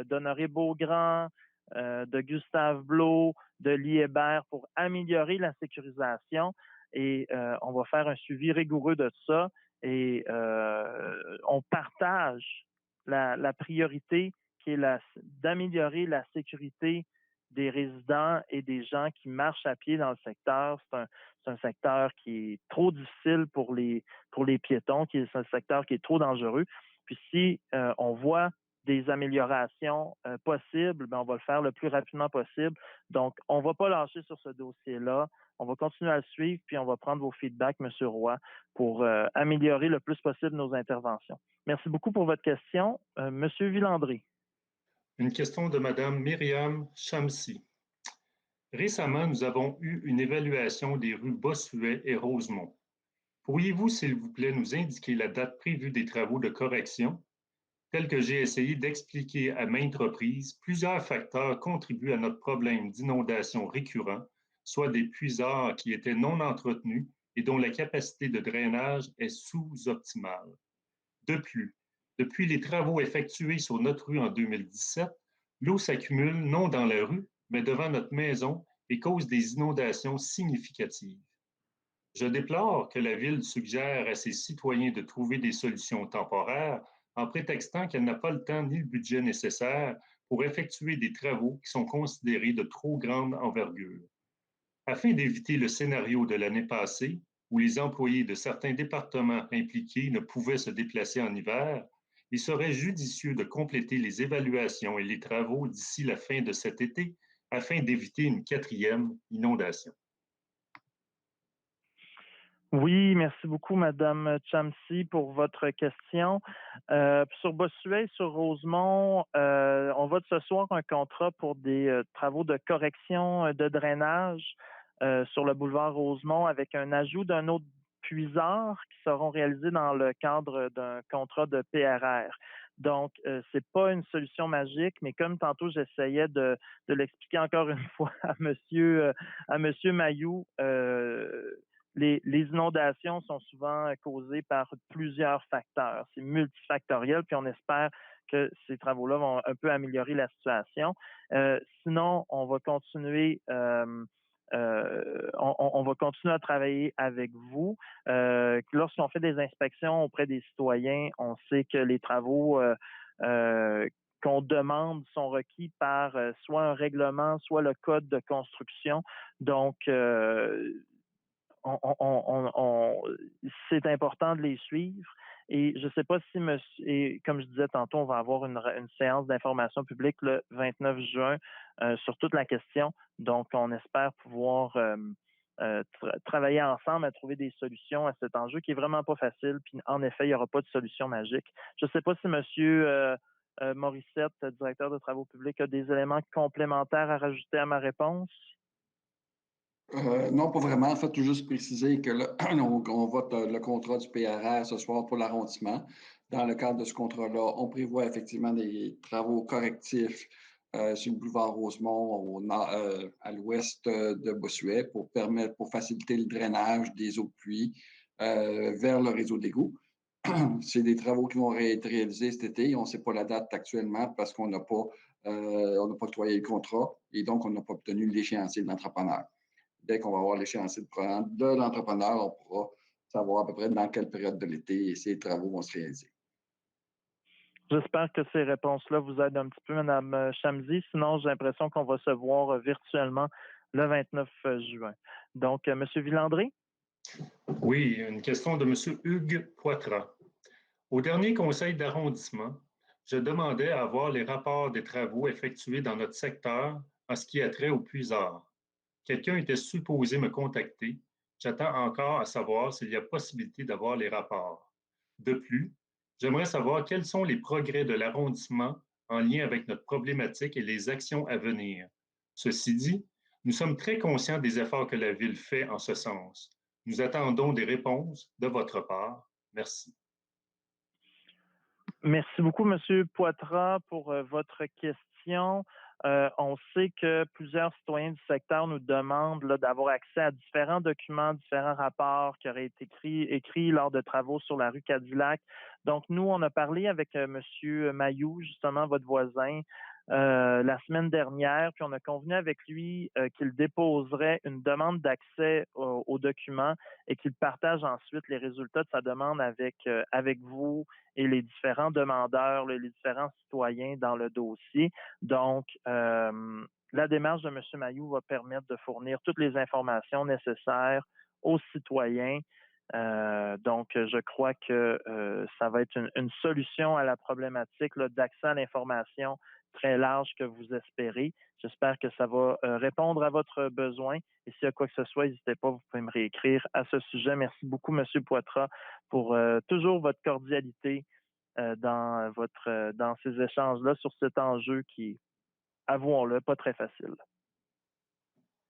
d'Honoré Beaugrand, de Gustave Blot, de Lee Hébert pour améliorer la sécurisation. Et on va faire un suivi rigoureux de ça. Et on partage la priorité qui est d'améliorer la sécurité des résidents et des gens qui marchent à pied dans le secteur. C'est un secteur qui est trop difficile pour les piétons, c'est un secteur qui est trop dangereux. Puis si on voit des améliorations possibles, ben on va le faire le plus rapidement possible. Donc, on ne va pas lâcher sur ce dossier-là. On va continuer à le suivre, puis on va prendre vos feedbacks, M. Roy, pour améliorer le plus possible nos interventions. Merci beaucoup pour votre question. M. Villandré. Une question de Mme Myriam Chamsi. Récemment, nous avons eu une évaluation des rues Bossuet et Rosemont. Pourriez-vous, s'il vous plaît, nous indiquer la date prévue des travaux de correction? Tel que j'ai essayé d'expliquer à maintes reprises, plusieurs facteurs contribuent à notre problème d'inondation récurrent, soit des puisards qui étaient non entretenus et dont la capacité de drainage est sous-optimale. De plus, depuis les travaux effectués sur notre rue en 2017, l'eau s'accumule non dans la rue, mais devant notre maison et cause des inondations significatives. Je déplore que la Ville suggère à ses citoyens de trouver des solutions temporaires en prétextant qu'elle n'a pas le temps ni le budget nécessaire pour effectuer des travaux qui sont considérés de trop grande envergure. Afin d'éviter le scénario de l'année passée, où les employés de certains départements impliqués ne pouvaient se déplacer en hiver, il serait judicieux de compléter les évaluations et les travaux d'ici la fin de cet été afin d'éviter une 4e inondation. Oui, merci beaucoup, Madame Chamsi, pour votre question. Sur Bossuet et sur Rosemont, on vote ce soir un contrat pour des travaux de correction de drainage sur le boulevard Rosemont avec un ajout d'un autre puisard qui seront réalisés dans le cadre d'un contrat de PRR. Donc, c'est pas une solution magique, mais comme tantôt j'essayais de l'expliquer encore une fois à Monsieur Mailloux, les inondations sont souvent causées par plusieurs facteurs. C'est multifactoriel, puis on espère que ces travaux-là vont un peu améliorer la situation. Sinon, on va continuer on va continuer à travailler avec vous. Lorsqu'on fait des inspections auprès des citoyens, on sait que les travaux qu'on demande sont requis par soit un règlement, soit le code de construction. Donc, c'est important de les suivre. Et je ne sais pas si, et comme je disais tantôt, on va avoir une séance d'information publique le 29 juin sur toute la question. Donc, on espère pouvoir travailler ensemble à trouver des solutions à cet enjeu qui est vraiment pas facile. Puis, en effet, il n'y aura pas de solution magique. Je ne sais pas si Monsieur Morissette, directeur de travaux publics, a des éléments complémentaires à rajouter à ma réponse. Non, pas vraiment. En fait, tout juste préciser que là, on vote le contrat du PRR ce soir pour l'arrondissement. Dans le cadre de ce contrat-là, on prévoit effectivement des travaux correctifs sur le boulevard Rosemont à l'ouest de Bossuet pour faciliter le drainage des eaux de pluie vers le réseau d'égouts. C'est des travaux qui vont être réalisés cet été. On ne sait pas la date actuellement parce qu'on n'a pas octroyé le contrat et donc on n'a pas obtenu l'échéancier de l'entrepreneur. Dès qu'on va avoir l'échéancier de l'entrepreneur, on pourra savoir à peu près dans quelle période de l'été ces travaux vont se réaliser. J'espère que ces réponses-là vous aident un petit peu, Mme Chamsi. Sinon, j'ai l'impression qu'on va se voir virtuellement le 29 juin. Donc, M. Villandré? Oui, une question de M. Hugues Poitras. Au dernier conseil d'arrondissement, je demandais à voir les rapports des travaux effectués dans notre secteur en ce qui a trait au puisard. Quelqu'un était supposé me contacter. J'attends encore à savoir s'il y a possibilité d'avoir les rapports. De plus, j'aimerais savoir quels sont les progrès de l'arrondissement en lien avec notre problématique et les actions à venir. Ceci dit, nous sommes très conscients des efforts que la Ville fait en ce sens. Nous attendons des réponses de votre part. Merci. Merci beaucoup, Monsieur Poitras, pour votre question. On sait que plusieurs citoyens du secteur nous demandent d'avoir accès à différents documents, différents rapports qui auraient été écrits lors de travaux sur la rue Cadillac. Donc, nous, on a parlé avec Monsieur Mailloux, justement, votre voisin, la semaine dernière, puis on a convenu avec lui qu'il déposerait une demande d'accès aux documents et qu'il partage ensuite les résultats de sa demande avec vous et les différents demandeurs, les différents citoyens dans le dossier. Donc, la démarche de M. Mailloux va permettre de fournir toutes les informations nécessaires aux citoyens. Donc, je crois que ça va être une solution à la problématique d'accès à l'information très large que vous espérez. J'espère que ça va répondre à votre besoin. Et s'il y a quoi que ce soit, n'hésitez pas, vous pouvez me réécrire à ce sujet. Merci beaucoup, M. Poitras, pour toujours votre cordialité dans ces échanges-là sur cet enjeu qui est, avouons-le, pas très facile.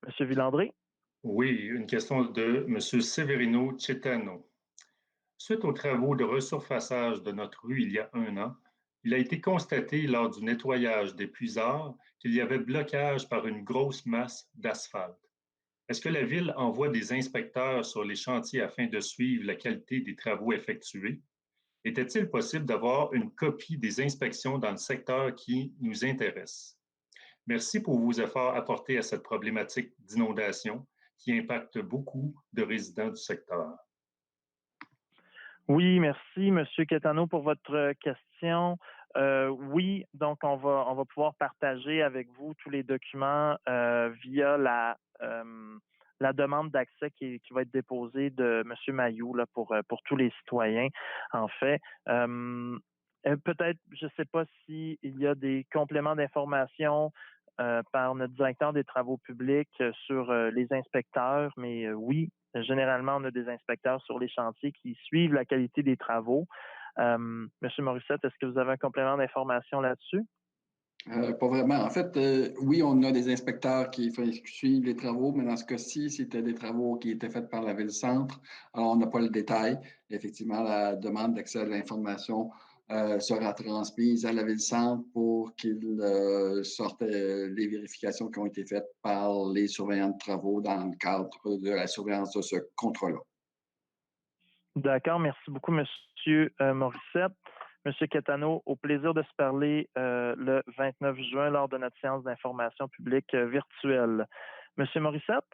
M. Villandré? Oui, une question de M. Severino Cetano. Suite aux travaux de resurfaçage de notre rue il y a 1 an, il a été constaté lors du nettoyage des puisards qu'il y avait blocage par une grosse masse d'asphalte. Est-ce que la Ville envoie des inspecteurs sur les chantiers afin de suivre la qualité des travaux effectués? Était-il possible d'avoir une copie des inspections dans le secteur qui nous intéresse? Merci pour vos efforts apportés à cette problématique d'inondation qui impacte beaucoup de résidents du secteur. Oui, merci, M. Quetano, pour votre question. Oui, donc on va pouvoir partager avec vous tous les documents via la demande d'accès qui va être déposée de M. Mailloux là, pour tous les citoyens, en fait. Peut-être, je ne sais pas s'il y a des compléments d'information par notre directeur des travaux publics sur les inspecteurs, mais oui, généralement, on a des inspecteurs sur les chantiers qui suivent la qualité des travaux. Monsieur Morissette, est-ce que vous avez un complément d'information là-dessus? Pas vraiment. En fait, oui, on a des inspecteurs qui suivent les travaux, mais dans ce cas-ci, c'était des travaux qui étaient faits par la Ville-Centre. Alors, on n'a pas le détail. Effectivement, la demande d'accès à l'information sera transmise à la Ville-Centre pour qu'ils sortent les vérifications qui ont été faites par les surveillants de travaux dans le cadre de la surveillance de ce contrat-là. D'accord. Merci beaucoup, Monsieur Morissette. Monsieur Quetano, au plaisir de se parler le 29 juin lors de notre séance d'information publique virtuelle. Monsieur Morissette?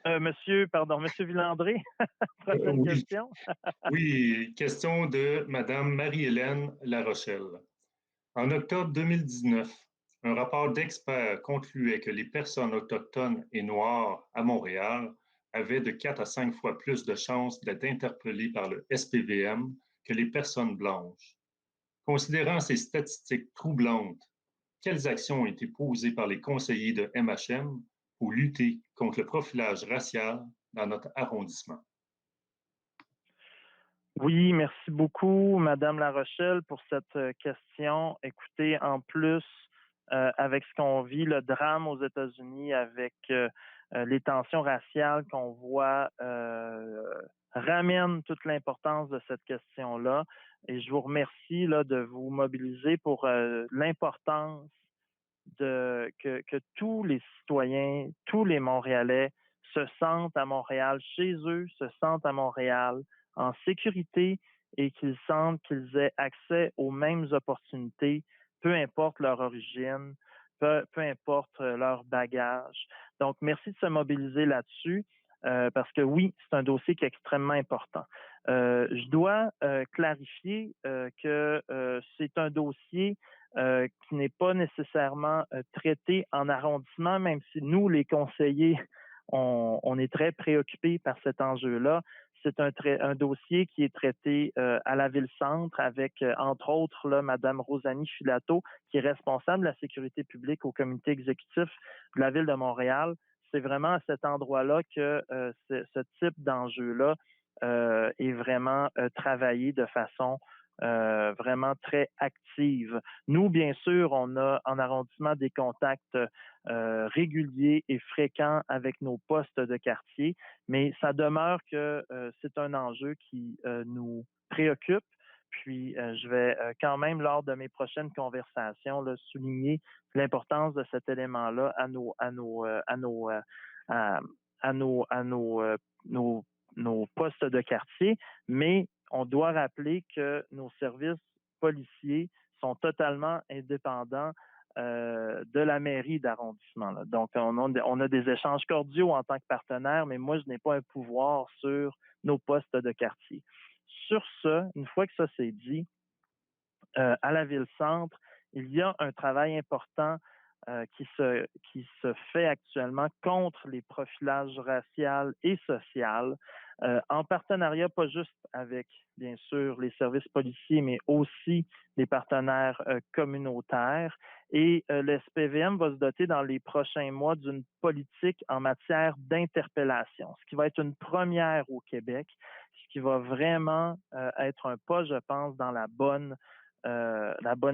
Monsieur Villandré, prochaine Oui. question. Oui, question de Mme Marie-Hélène Larochelle. En octobre 2019, un rapport d'experts concluait que les personnes autochtones et noires à Montréal avaient de 4 à 5 fois plus de chances d'être interpellées par le SPVM que les personnes blanches. Considérant ces statistiques troublantes, quelles actions ont été posées par les conseillers de MHM pour lutter contre le profilage racial dans notre arrondissement? Oui, merci beaucoup, Madame La Rochelle, pour cette question. Écoutez, en plus, avec ce qu'on vit, le drame aux États-Unis, avec les tensions raciales qu'on voit, ramène toute l'importance de cette question-là. Et je vous remercie de vous mobiliser pour l'importance que tous les citoyens, tous les Montréalais se sentent à Montréal, chez eux, se sentent à Montréal, en sécurité et qu'ils sentent qu'ils aient accès aux mêmes opportunités, peu importe leur origine, peu importe leur bagage. Donc, merci de se mobiliser là-dessus. Parce que oui, c'est un dossier qui est extrêmement important. Je dois clarifier que c'est un dossier qui n'est pas nécessairement traité en arrondissement, même si nous, les conseillers, on est très préoccupé par cet enjeu-là. C'est un dossier qui est traité à la Ville-Centre avec, entre autres, là, Mme Rosanie Filato, qui est responsable de la sécurité publique au comité exécutif de la Ville de Montréal. C'est vraiment à cet endroit-là que ce type d'enjeu-là est vraiment travaillé de façon vraiment très active. Nous, bien sûr, on a en arrondissement des contacts réguliers et fréquents avec nos postes de quartier, mais ça demeure que c'est un enjeu qui nous préoccupe. Puis, je vais quand même, lors de mes prochaines conversations, là, souligner l'importance de cet élément-là à nos postes de quartier, mais on doit rappeler que nos services policiers sont totalement indépendants de la mairie d'arrondissement. Là. Donc, on a des échanges cordiaux en tant que partenaire, mais moi, je n'ai pas un pouvoir sur nos postes de quartier. Sur ce, une fois que ça c'est dit, à la Ville-Centre, il y a un travail important qui se fait actuellement contre les profilages raciaux et sociaux, en partenariat pas juste avec, bien sûr, les services policiers, mais aussi les partenaires communautaires. Et le SPVM va se doter dans les prochains mois d'une politique en matière d'interpellation, ce qui va être une première au Québec, ce qui va vraiment être un pas, je pense, dans la bonne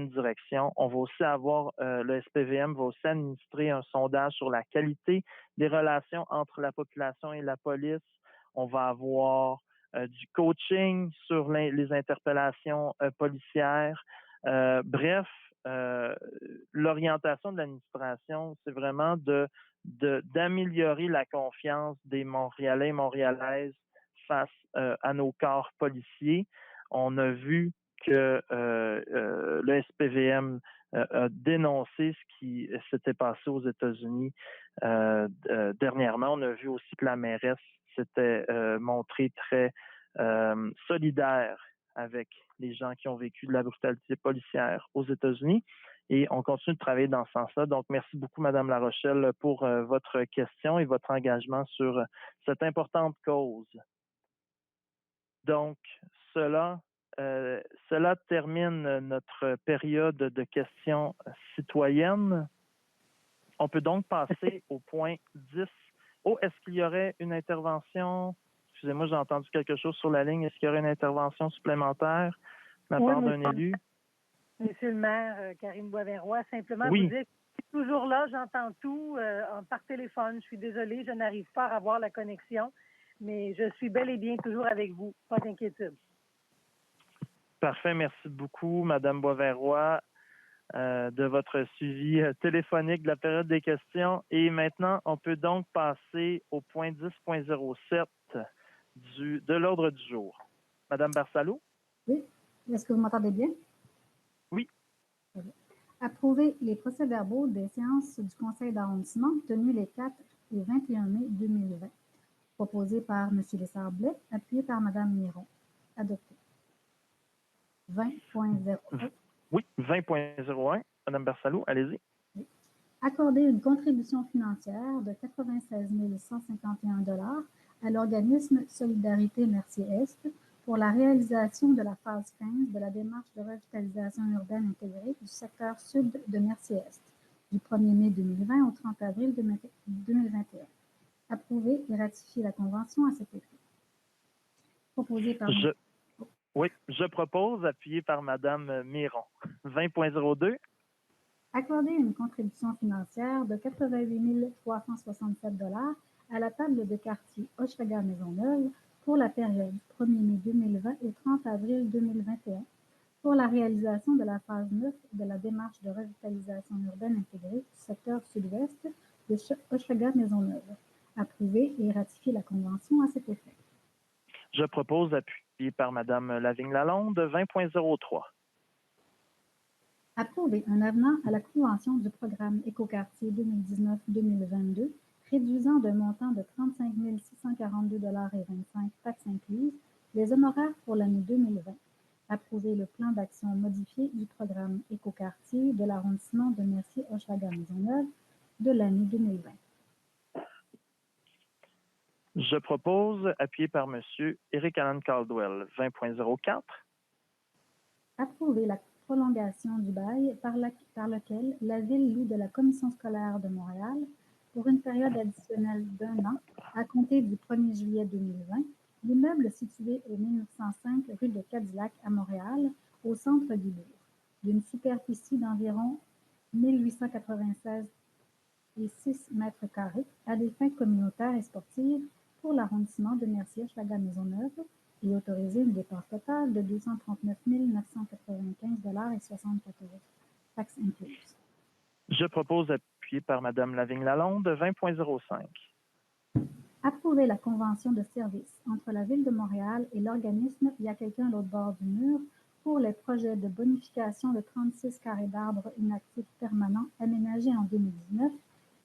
direction. On va aussi avoir, le SPVM va aussi administrer un sondage sur la qualité des relations entre la population et la police. On va avoir du coaching sur les interpellations policières. Bref, l'orientation de l'administration, c'est vraiment d'améliorer la confiance des Montréalais et Montréalaises face à nos corps policiers. On a vu que le SPVM a dénoncé ce qui s'était passé aux États-Unis dernièrement. On a vu aussi que la mairesse s'était montrée très solidaire avec les gens qui ont vécu de la brutalité policière aux États-Unis. Et on continue de travailler dans ce sens-là. Donc, merci beaucoup, Mme Larochelle, pour votre question et votre engagement sur cette importante cause. Donc, cela termine notre période de questions citoyennes. On peut donc passer au point 10. Oh, est-ce qu'il y aurait une intervention? Excusez-moi, j'ai entendu quelque chose sur la ligne. Est-ce qu'il y aurait une intervention supplémentaire de la part d'un élu? Monsieur le maire, Karine Boisverrois, simplement oui. vous dire que je suis toujours là, j'entends tout par téléphone. Je suis désolée, je n'arrive pas à avoir la connexion, mais je suis bel et bien toujours avec vous. Pas d'inquiétude. Parfait, merci beaucoup, Mme Boisverrois, de votre suivi téléphonique de la période des questions. Et maintenant, on peut donc passer au point 10.07 de l'ordre du jour. Mme Barsalou? Oui. Est-ce que vous m'entendez bien? Oui. Approuver les procès-verbaux des séances du Conseil d'arrondissement tenues les 4 et 21 mai 2020. Proposé par M. Lessard-Blais, appuyé par Mme Miron. Adopté. 20.01. Oui, 20.01. Mme Barsalou, allez-y. Oui. Accorder une contribution financière de 96 151 $ à l'organisme Solidarité Mercier-Est pour la réalisation de la phase 15 de la démarche de revitalisation urbaine intégrée du secteur sud de Mercier-Est, du 1er mai 2020 au 30 avril 2021. Approuver et ratifier la convention à cet effet. Proposé par... Oui, je propose, appuyé par Mme Miron. 20.02. Accorder une contribution financière de 88 367 $ à la table de quartier Hochelaga-Maisonneuve pour la période 1er mai 2020 et 30 avril 2021 pour la réalisation de la phase 9 de la démarche de revitalisation urbaine intégrée du secteur sud-ouest de Hochelaga-Maisonneuve. Approuver et ratifier la convention à cet effet. Je propose, appuyé par Mme Lavigne-Lalonde, 20.03. Approuver un avenant à la convention du programme Écoquartier 2019-2022 réduisant d'un montant de 35 642 $ et 25 taxes incluses les honoraires pour l'année 2020. Approuver le plan d'action modifié du programme Écoquartier de l'arrondissement de Mercier-Hochelaga-Maisonneuve de l'année 2020. Je propose, appuyé par M. Eric Allen Caldwell, 20.04. Approuver la prolongation du bail par lequel la Ville loue de la Commission scolaire de Montréal pour une période additionnelle d'1 an à compter du 1er juillet 2020 l'immeuble situé au 1905 rue de Cadillac à Montréal, au centre du bourg, d'une superficie d'environ 1896 et 6 mètres carrés à des fins communautaires et sportives pour l'arrondissement de Mercier-Hochelaga-Maisonneuve et autoriser une dépense totale de 239 995,74 $, taxes incluses. Je propose, appuyé par Mme Lavigne-Lalonde, 20.05. Approuver la convention de service entre la Ville de Montréal et l'organisme « Il y a quelqu'un à l'autre bord du mur » pour les projets de bonification de 36 carrés d'arbres inactifs permanents aménagés en 2019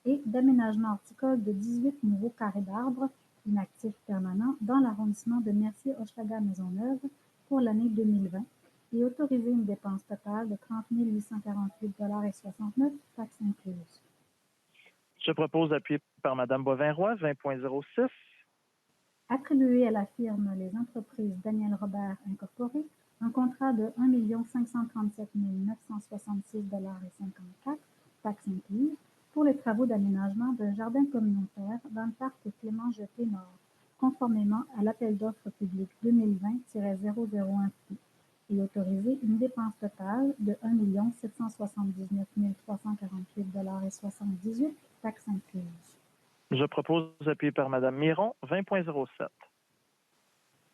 et d'aménagement horticole de 18 nouveaux carrés d'arbres inactifs permanents dans l'arrondissement de Mercier-Hochelaga-Maisonneuve pour l'année 2020 et autoriser une dépense totale de 30 848,69 $, taxes incluses. Je propose, appuyé par Mme Boivin-Roy, 20.06. Attribuer à la firme Les Entreprises Daniel Robert Incorporé un contrat de 1 537 966,54 $, taxes incluses, pour les travaux d'aménagement d'un jardin communautaire dans le parc Clément Jeté Nord, conformément à l'appel d'offres public 2020-001 et autoriser une dépense totale de 1 779 348,78 $, taxes incluses. Je propose, appuyé par Mme Miron, 20.07.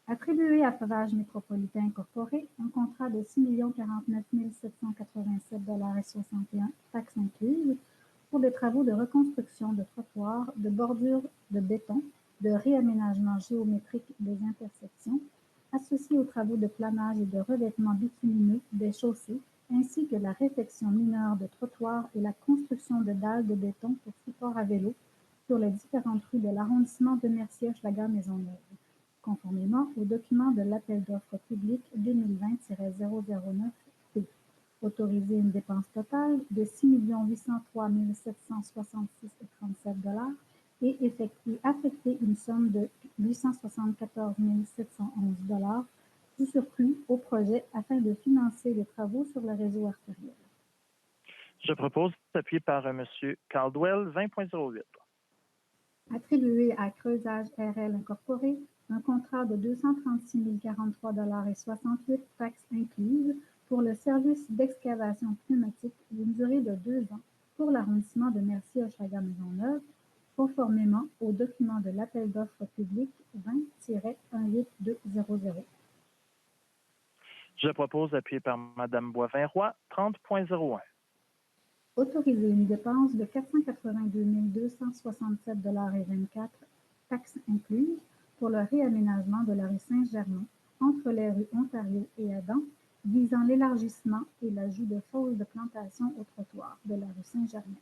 Attribuer à Pavage Métropolitain Incorporé un contrat de 6 049 787,61 $, taxes incluses, pour des travaux de reconstruction de trottoirs, de bordures de béton, de réaménagement géométrique des intersections, associés aux travaux de planage et de revêtement bitumineux des chaussées, ainsi que la réfection mineure de trottoirs et la construction de dalles de béton pour support à vélo sur les différentes rues de l'arrondissement de Mercier-Hochelaga-Maisonneuve, conformément au document de l'appel d'offres public 2020-009 P. Autoriser une dépense totale de 6 803 766,37 $ et affecter une somme de 874 711 $ du surplus au projet afin de financer les travaux sur le réseau artériel. Je propose, appuyé par M. Caldwell, 20.08. Attribuer à Creusage RL Incorporé un contrat de 236 043,68 $, taxes incluses, pour le service d'excavation pneumatique d'une durée de 2 ans pour l'arrondissement de Mercier-Hochelaga-Maisonneuve, conformément au document de l'appel d'offres public 20-18200. Je propose, appuyé par Mme Boivin-Roy, 30.01. Autoriser une dépense de 482 267,24 $, taxes incluses, pour le réaménagement de la rue Saint-Germain entre les rues Ontario et Adam, visant l'élargissement et l'ajout de fosses de plantation au trottoir de la rue Saint-Germain,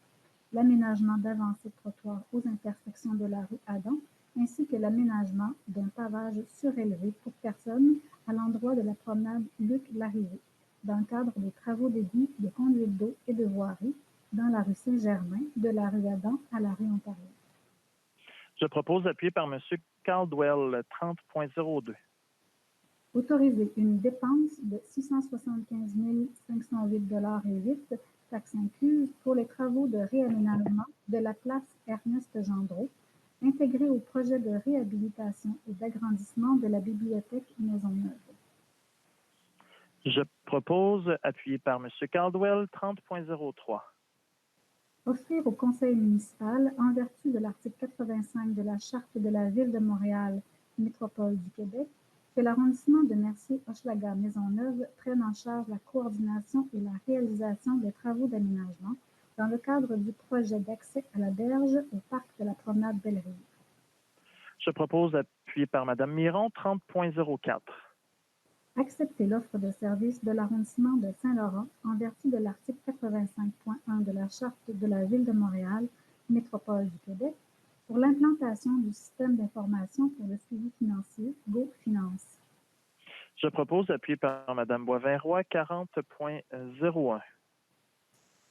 l'aménagement d'avancées de trottoir aux intersections de la rue Adam, ainsi que l'aménagement d'un pavage surélevé pour personnes à l'endroit de la promenade Luc-Larrivée, dans le cadre des travaux d'égouts, de conduite d'eau et de voirie dans la rue Saint-Germain, de la rue Adam à la rue Ontario. Je propose, appuyé par M. Caldwell, 30.02. Autoriser une dépense de 675 508,08 $, taxes incluses, pour les travaux de réaménagement de la place Ernest Gendreau, intégrés au projet de réhabilitation et d'agrandissement de la bibliothèque Maisonneuve. Je propose, appuyé par M. Caldwell, 30.03. Offrir au conseil municipal, en vertu de l'article 85 de la Charte de la Ville de Montréal, Métropole du Québec, que l'arrondissement de Mercier-Hochelaga-Maisonneuve prenne en charge la coordination et la réalisation des travaux d'aménagement dans le cadre du projet d'accès à la berge au parc de la promenade Belle-Rive. Je propose, appuyé par Mme Miron, 30.04. Accepter l'offre de service de l'arrondissement de Saint-Laurent en vertu de l'article 85.1 de la Charte de la Ville de Montréal, Métropole du Québec, pour l'implantation du système d'information pour le suivi financier GoFinance. Je propose, appuyé par Mme Boivin-Roy, 40.01.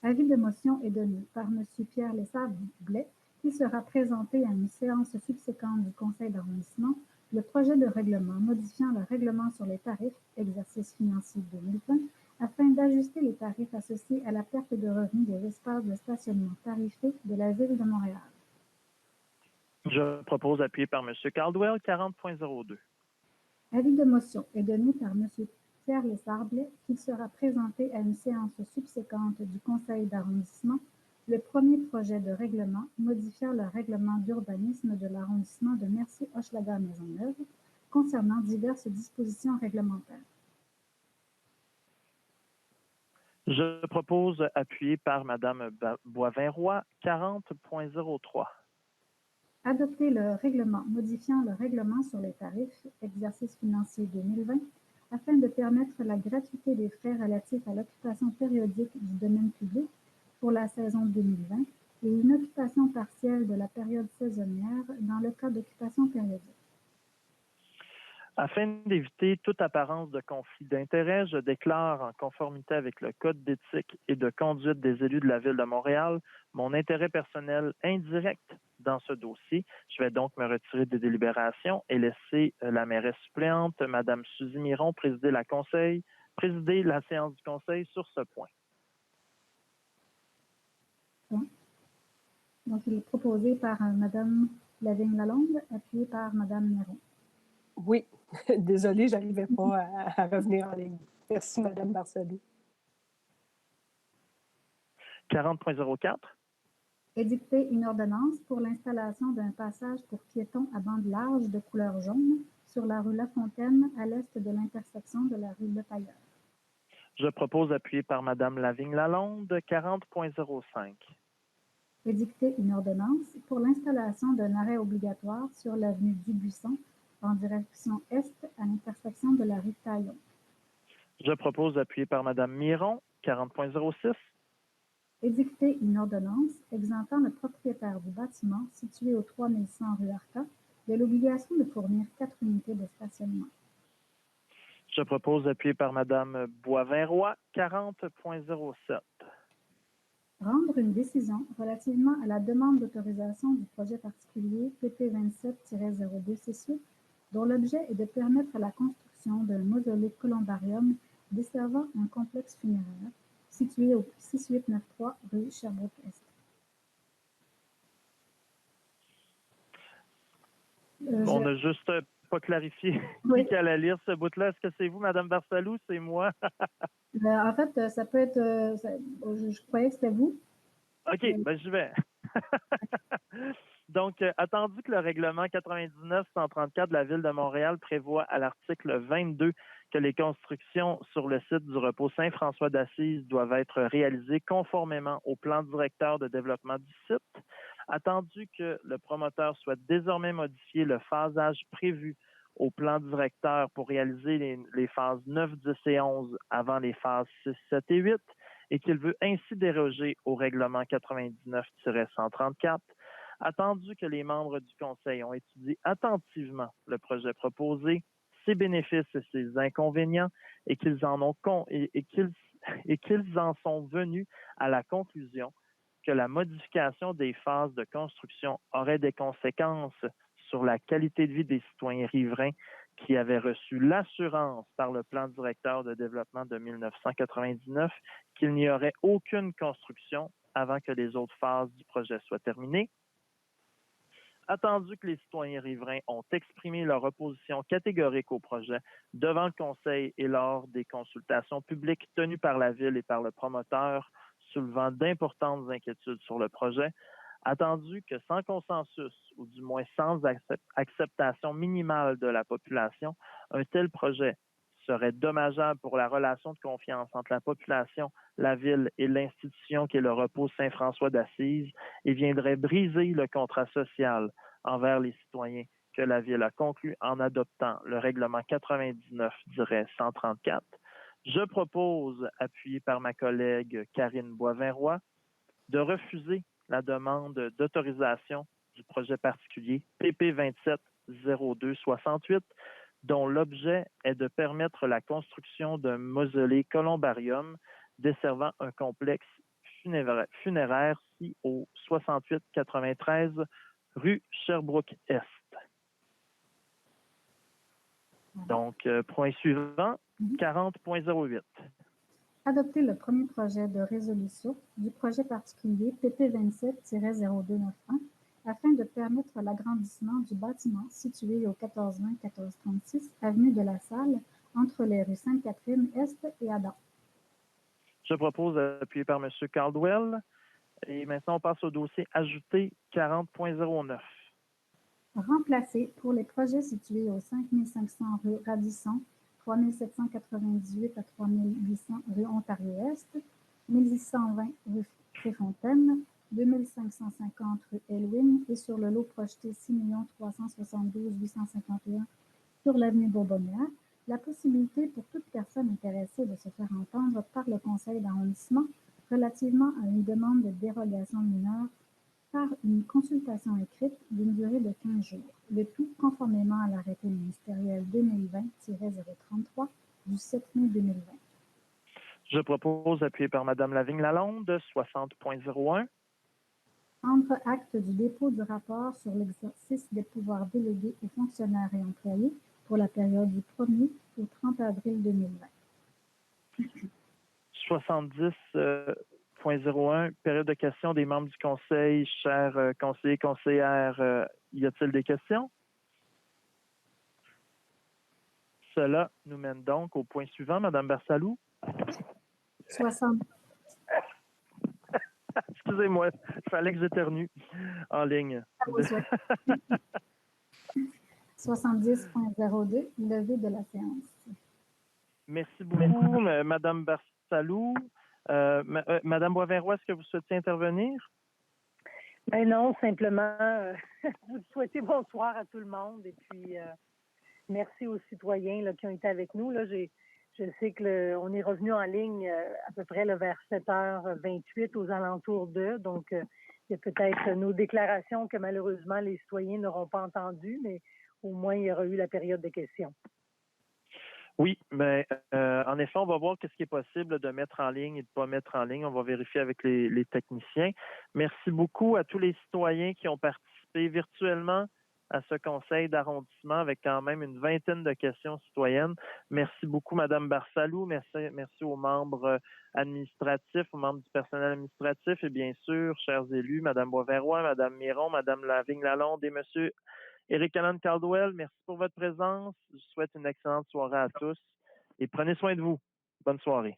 Avis de motion est donné par M. Pierre Lessard-Blais, qui sera présenté à une séance subséquente du conseil d'arrondissement le projet de règlement modifiant le règlement sur les tarifs exercice financier 2020 afin d'ajuster les tarifs associés à la perte de revenus des espaces de stationnement tarifés de la Ville de Montréal. Je propose appuyé par M. Caldwell, 40.02. Avis de motion est donné par M. Pierre Lessarblet qu'il sera présenté à une séance subséquente du conseil d'arrondissement le premier projet de règlement modifiant le règlement d'urbanisme de l'arrondissement de Mercier-Hochelaga-Maisonneuve concernant diverses dispositions réglementaires. Je propose appuyé par Mme Boivin-Roy, 40.03. Adopter le règlement modifiant le règlement sur les tarifs exercice financier 2020 afin de permettre la gratuité des frais relatifs à l'occupation périodique du domaine public pour la saison 2020 et une occupation partielle de la période saisonnière dans le cas d'occupation périodique. Afin d'éviter toute apparence de conflit d'intérêts, je déclare en conformité avec le Code d'éthique et de conduite des élus de la Ville de Montréal mon intérêt personnel indirect dans ce dossier. Je vais donc me retirer des délibérations et laisser la mairesse suppléante, Mme Suzy Miron, présider la séance du conseil sur ce point. Donc, il est proposé par Mme Lavigne-Lalonde, appuyé par Mme Miron. Oui, désolée, je n'arrivais pas à revenir en ligne. Merci, Mme Barcelou. 40.04. Édicter une ordonnance pour l'installation d'un passage pour piétons à bande large de couleur jaune sur la rue La Fontaine à l'est de l'intersection de la rue Le Tailleur. Je propose appuyé par Mme Lavigne-Lalonde, 40.05. Édicter une ordonnance pour l'installation d'un arrêt obligatoire sur l'avenue Dubuisson en direction est à l'intersection de la rue Taillon. Je propose appuyé par Mme Miron, 40.06. Édicter une ordonnance exemptant le propriétaire du bâtiment situé au 3100 rue Arca de l'obligation de fournir 4 unités de stationnement. Je propose appuyé par Mme Boivin-Roy, 40.07. Rendre une décision relativement à la demande d'autorisation du projet particulier PP27-0268, dont l'objet est de permettre la construction d'un mausolée columbarium desservant un complexe funéraire situé au 6893 rue Sherbrooke-Est. On n'a juste pas clarifié qui allait lire ce bout-là. Est-ce que c'est vous, Mme Barcelou? C'est moi? En fait, ça peut être... je croyais que c'était vous. OK, ben j'y vais. Donc, attendu que le règlement 99-134 de la Ville de Montréal prévoit à l'article 22 que les constructions sur le site du repos Saint-François d'Assise doivent être réalisées conformément au plan directeur de développement du site, attendu que le promoteur souhaite désormais modifier le phasage prévu au plan directeur pour réaliser les phases 9, 10 et 11 avant les phases 6, 7 et 8, et qu'il veut ainsi déroger au règlement 99-134, attendu que les membres du Conseil ont étudié attentivement le projet proposé, ses bénéfices et ses inconvénients, et qu'ils en sont venus à la conclusion que la modification des phases de construction aurait des conséquences sur la qualité de vie des citoyens riverains qui avaient reçu l'assurance par le plan directeur de développement de 1999 qu'il n'y aurait aucune construction avant que les autres phases du projet soient terminées. Attendu que les citoyens riverains ont exprimé leur opposition catégorique au projet devant le Conseil et lors des consultations publiques tenues par la Ville et par le promoteur, soulevant d'importantes inquiétudes sur le projet, attendu que sans consensus, ou du moins sans acceptation minimale de la population, un tel projet serait dommageable pour la relation de confiance entre la population, la Ville et l'institution qui est le repos Saint-François d'Assise et viendrait briser le contrat social envers les citoyens que la Ville a conclu en adoptant le règlement 99-134. Je propose, appuyé par ma collègue Karine Boivin-Roy, de refuser la demande d'autorisation du projet particulier PP 27-0268, dont l'objet est de permettre la construction d'un mausolée columbarium desservant un complexe funéraire, ici au 6893 rue Sherbrooke-Est. Donc, point suivant, 40.08. Adopter le premier projet de résolution du projet particulier PP27-0291 afin de permettre l'agrandissement du bâtiment situé au 1420-1436 avenue de la Salle entre les rues Sainte-Catherine-Est et Adam. Je propose appuyé par M. Caldwell. Et maintenant, on passe au dossier ajouté 40.09. Remplacer pour les projets situés au 5500 rue Radisson, 3798 à 3800 rue Ontario-Est, 1620 rue Préfontaine, 2550 rue Elwyn et sur le lot projeté 6 372 851 sur l'avenue Bourbonnière, la possibilité pour toute personne intéressée de se faire entendre par le conseil d'arrondissement relativement à une demande de dérogation mineure par une consultation écrite d'une durée de 15 jours, le tout conformément à l'arrêté ministériel 2020-033 du 7 mai 2020. Je propose, appuyé par Mme Lavigne-Lalonde, 60.01. Prendre acte du dépôt du rapport sur l'exercice des pouvoirs délégués aux fonctionnaires et employés pour la période du 1er au 30 avril 2020. 70.01, période de questions des membres du conseil. Chers conseillers, conseillères, y a-t-il des questions? Cela nous mène donc au point suivant, Mme Barsalou. 60. Excusez-moi, il fallait que j'éternue en ligne. 70.02, levée de la séance. Merci beaucoup, Mme Barsalou. Madame Boisvert-Roy, est-ce que vous souhaitez intervenir? Ben non, simplement, vous souhaitez bonsoir à tout le monde et puis merci aux citoyens là, qui ont été avec nous. Là, je sais qu'on est revenu en ligne à peu près là, vers 7h28 aux alentours d'eux. Donc, il y a peut-être nos déclarations que malheureusement les citoyens n'auront pas entendues, mais au moins il y aura eu la période de questions. Oui, mais en effet, on va voir qu'est-ce qui est possible de mettre en ligne et de ne pas mettre en ligne. On va vérifier avec les techniciens. Merci beaucoup à tous les citoyens qui ont participé virtuellement à ce conseil d'arrondissement avec quand même une vingtaine de questions citoyennes. Merci beaucoup, Mme Barsalou. Merci aux membres administratifs, aux membres du personnel administratif et bien sûr, chers élus, Mme Boisvert-Roy, Mme Miron, Mme Lavigne-Lalonde et M. Éric Allen Caldwell, merci pour votre présence. Je vous souhaite une excellente soirée à tous et prenez soin de vous. Bonne soirée.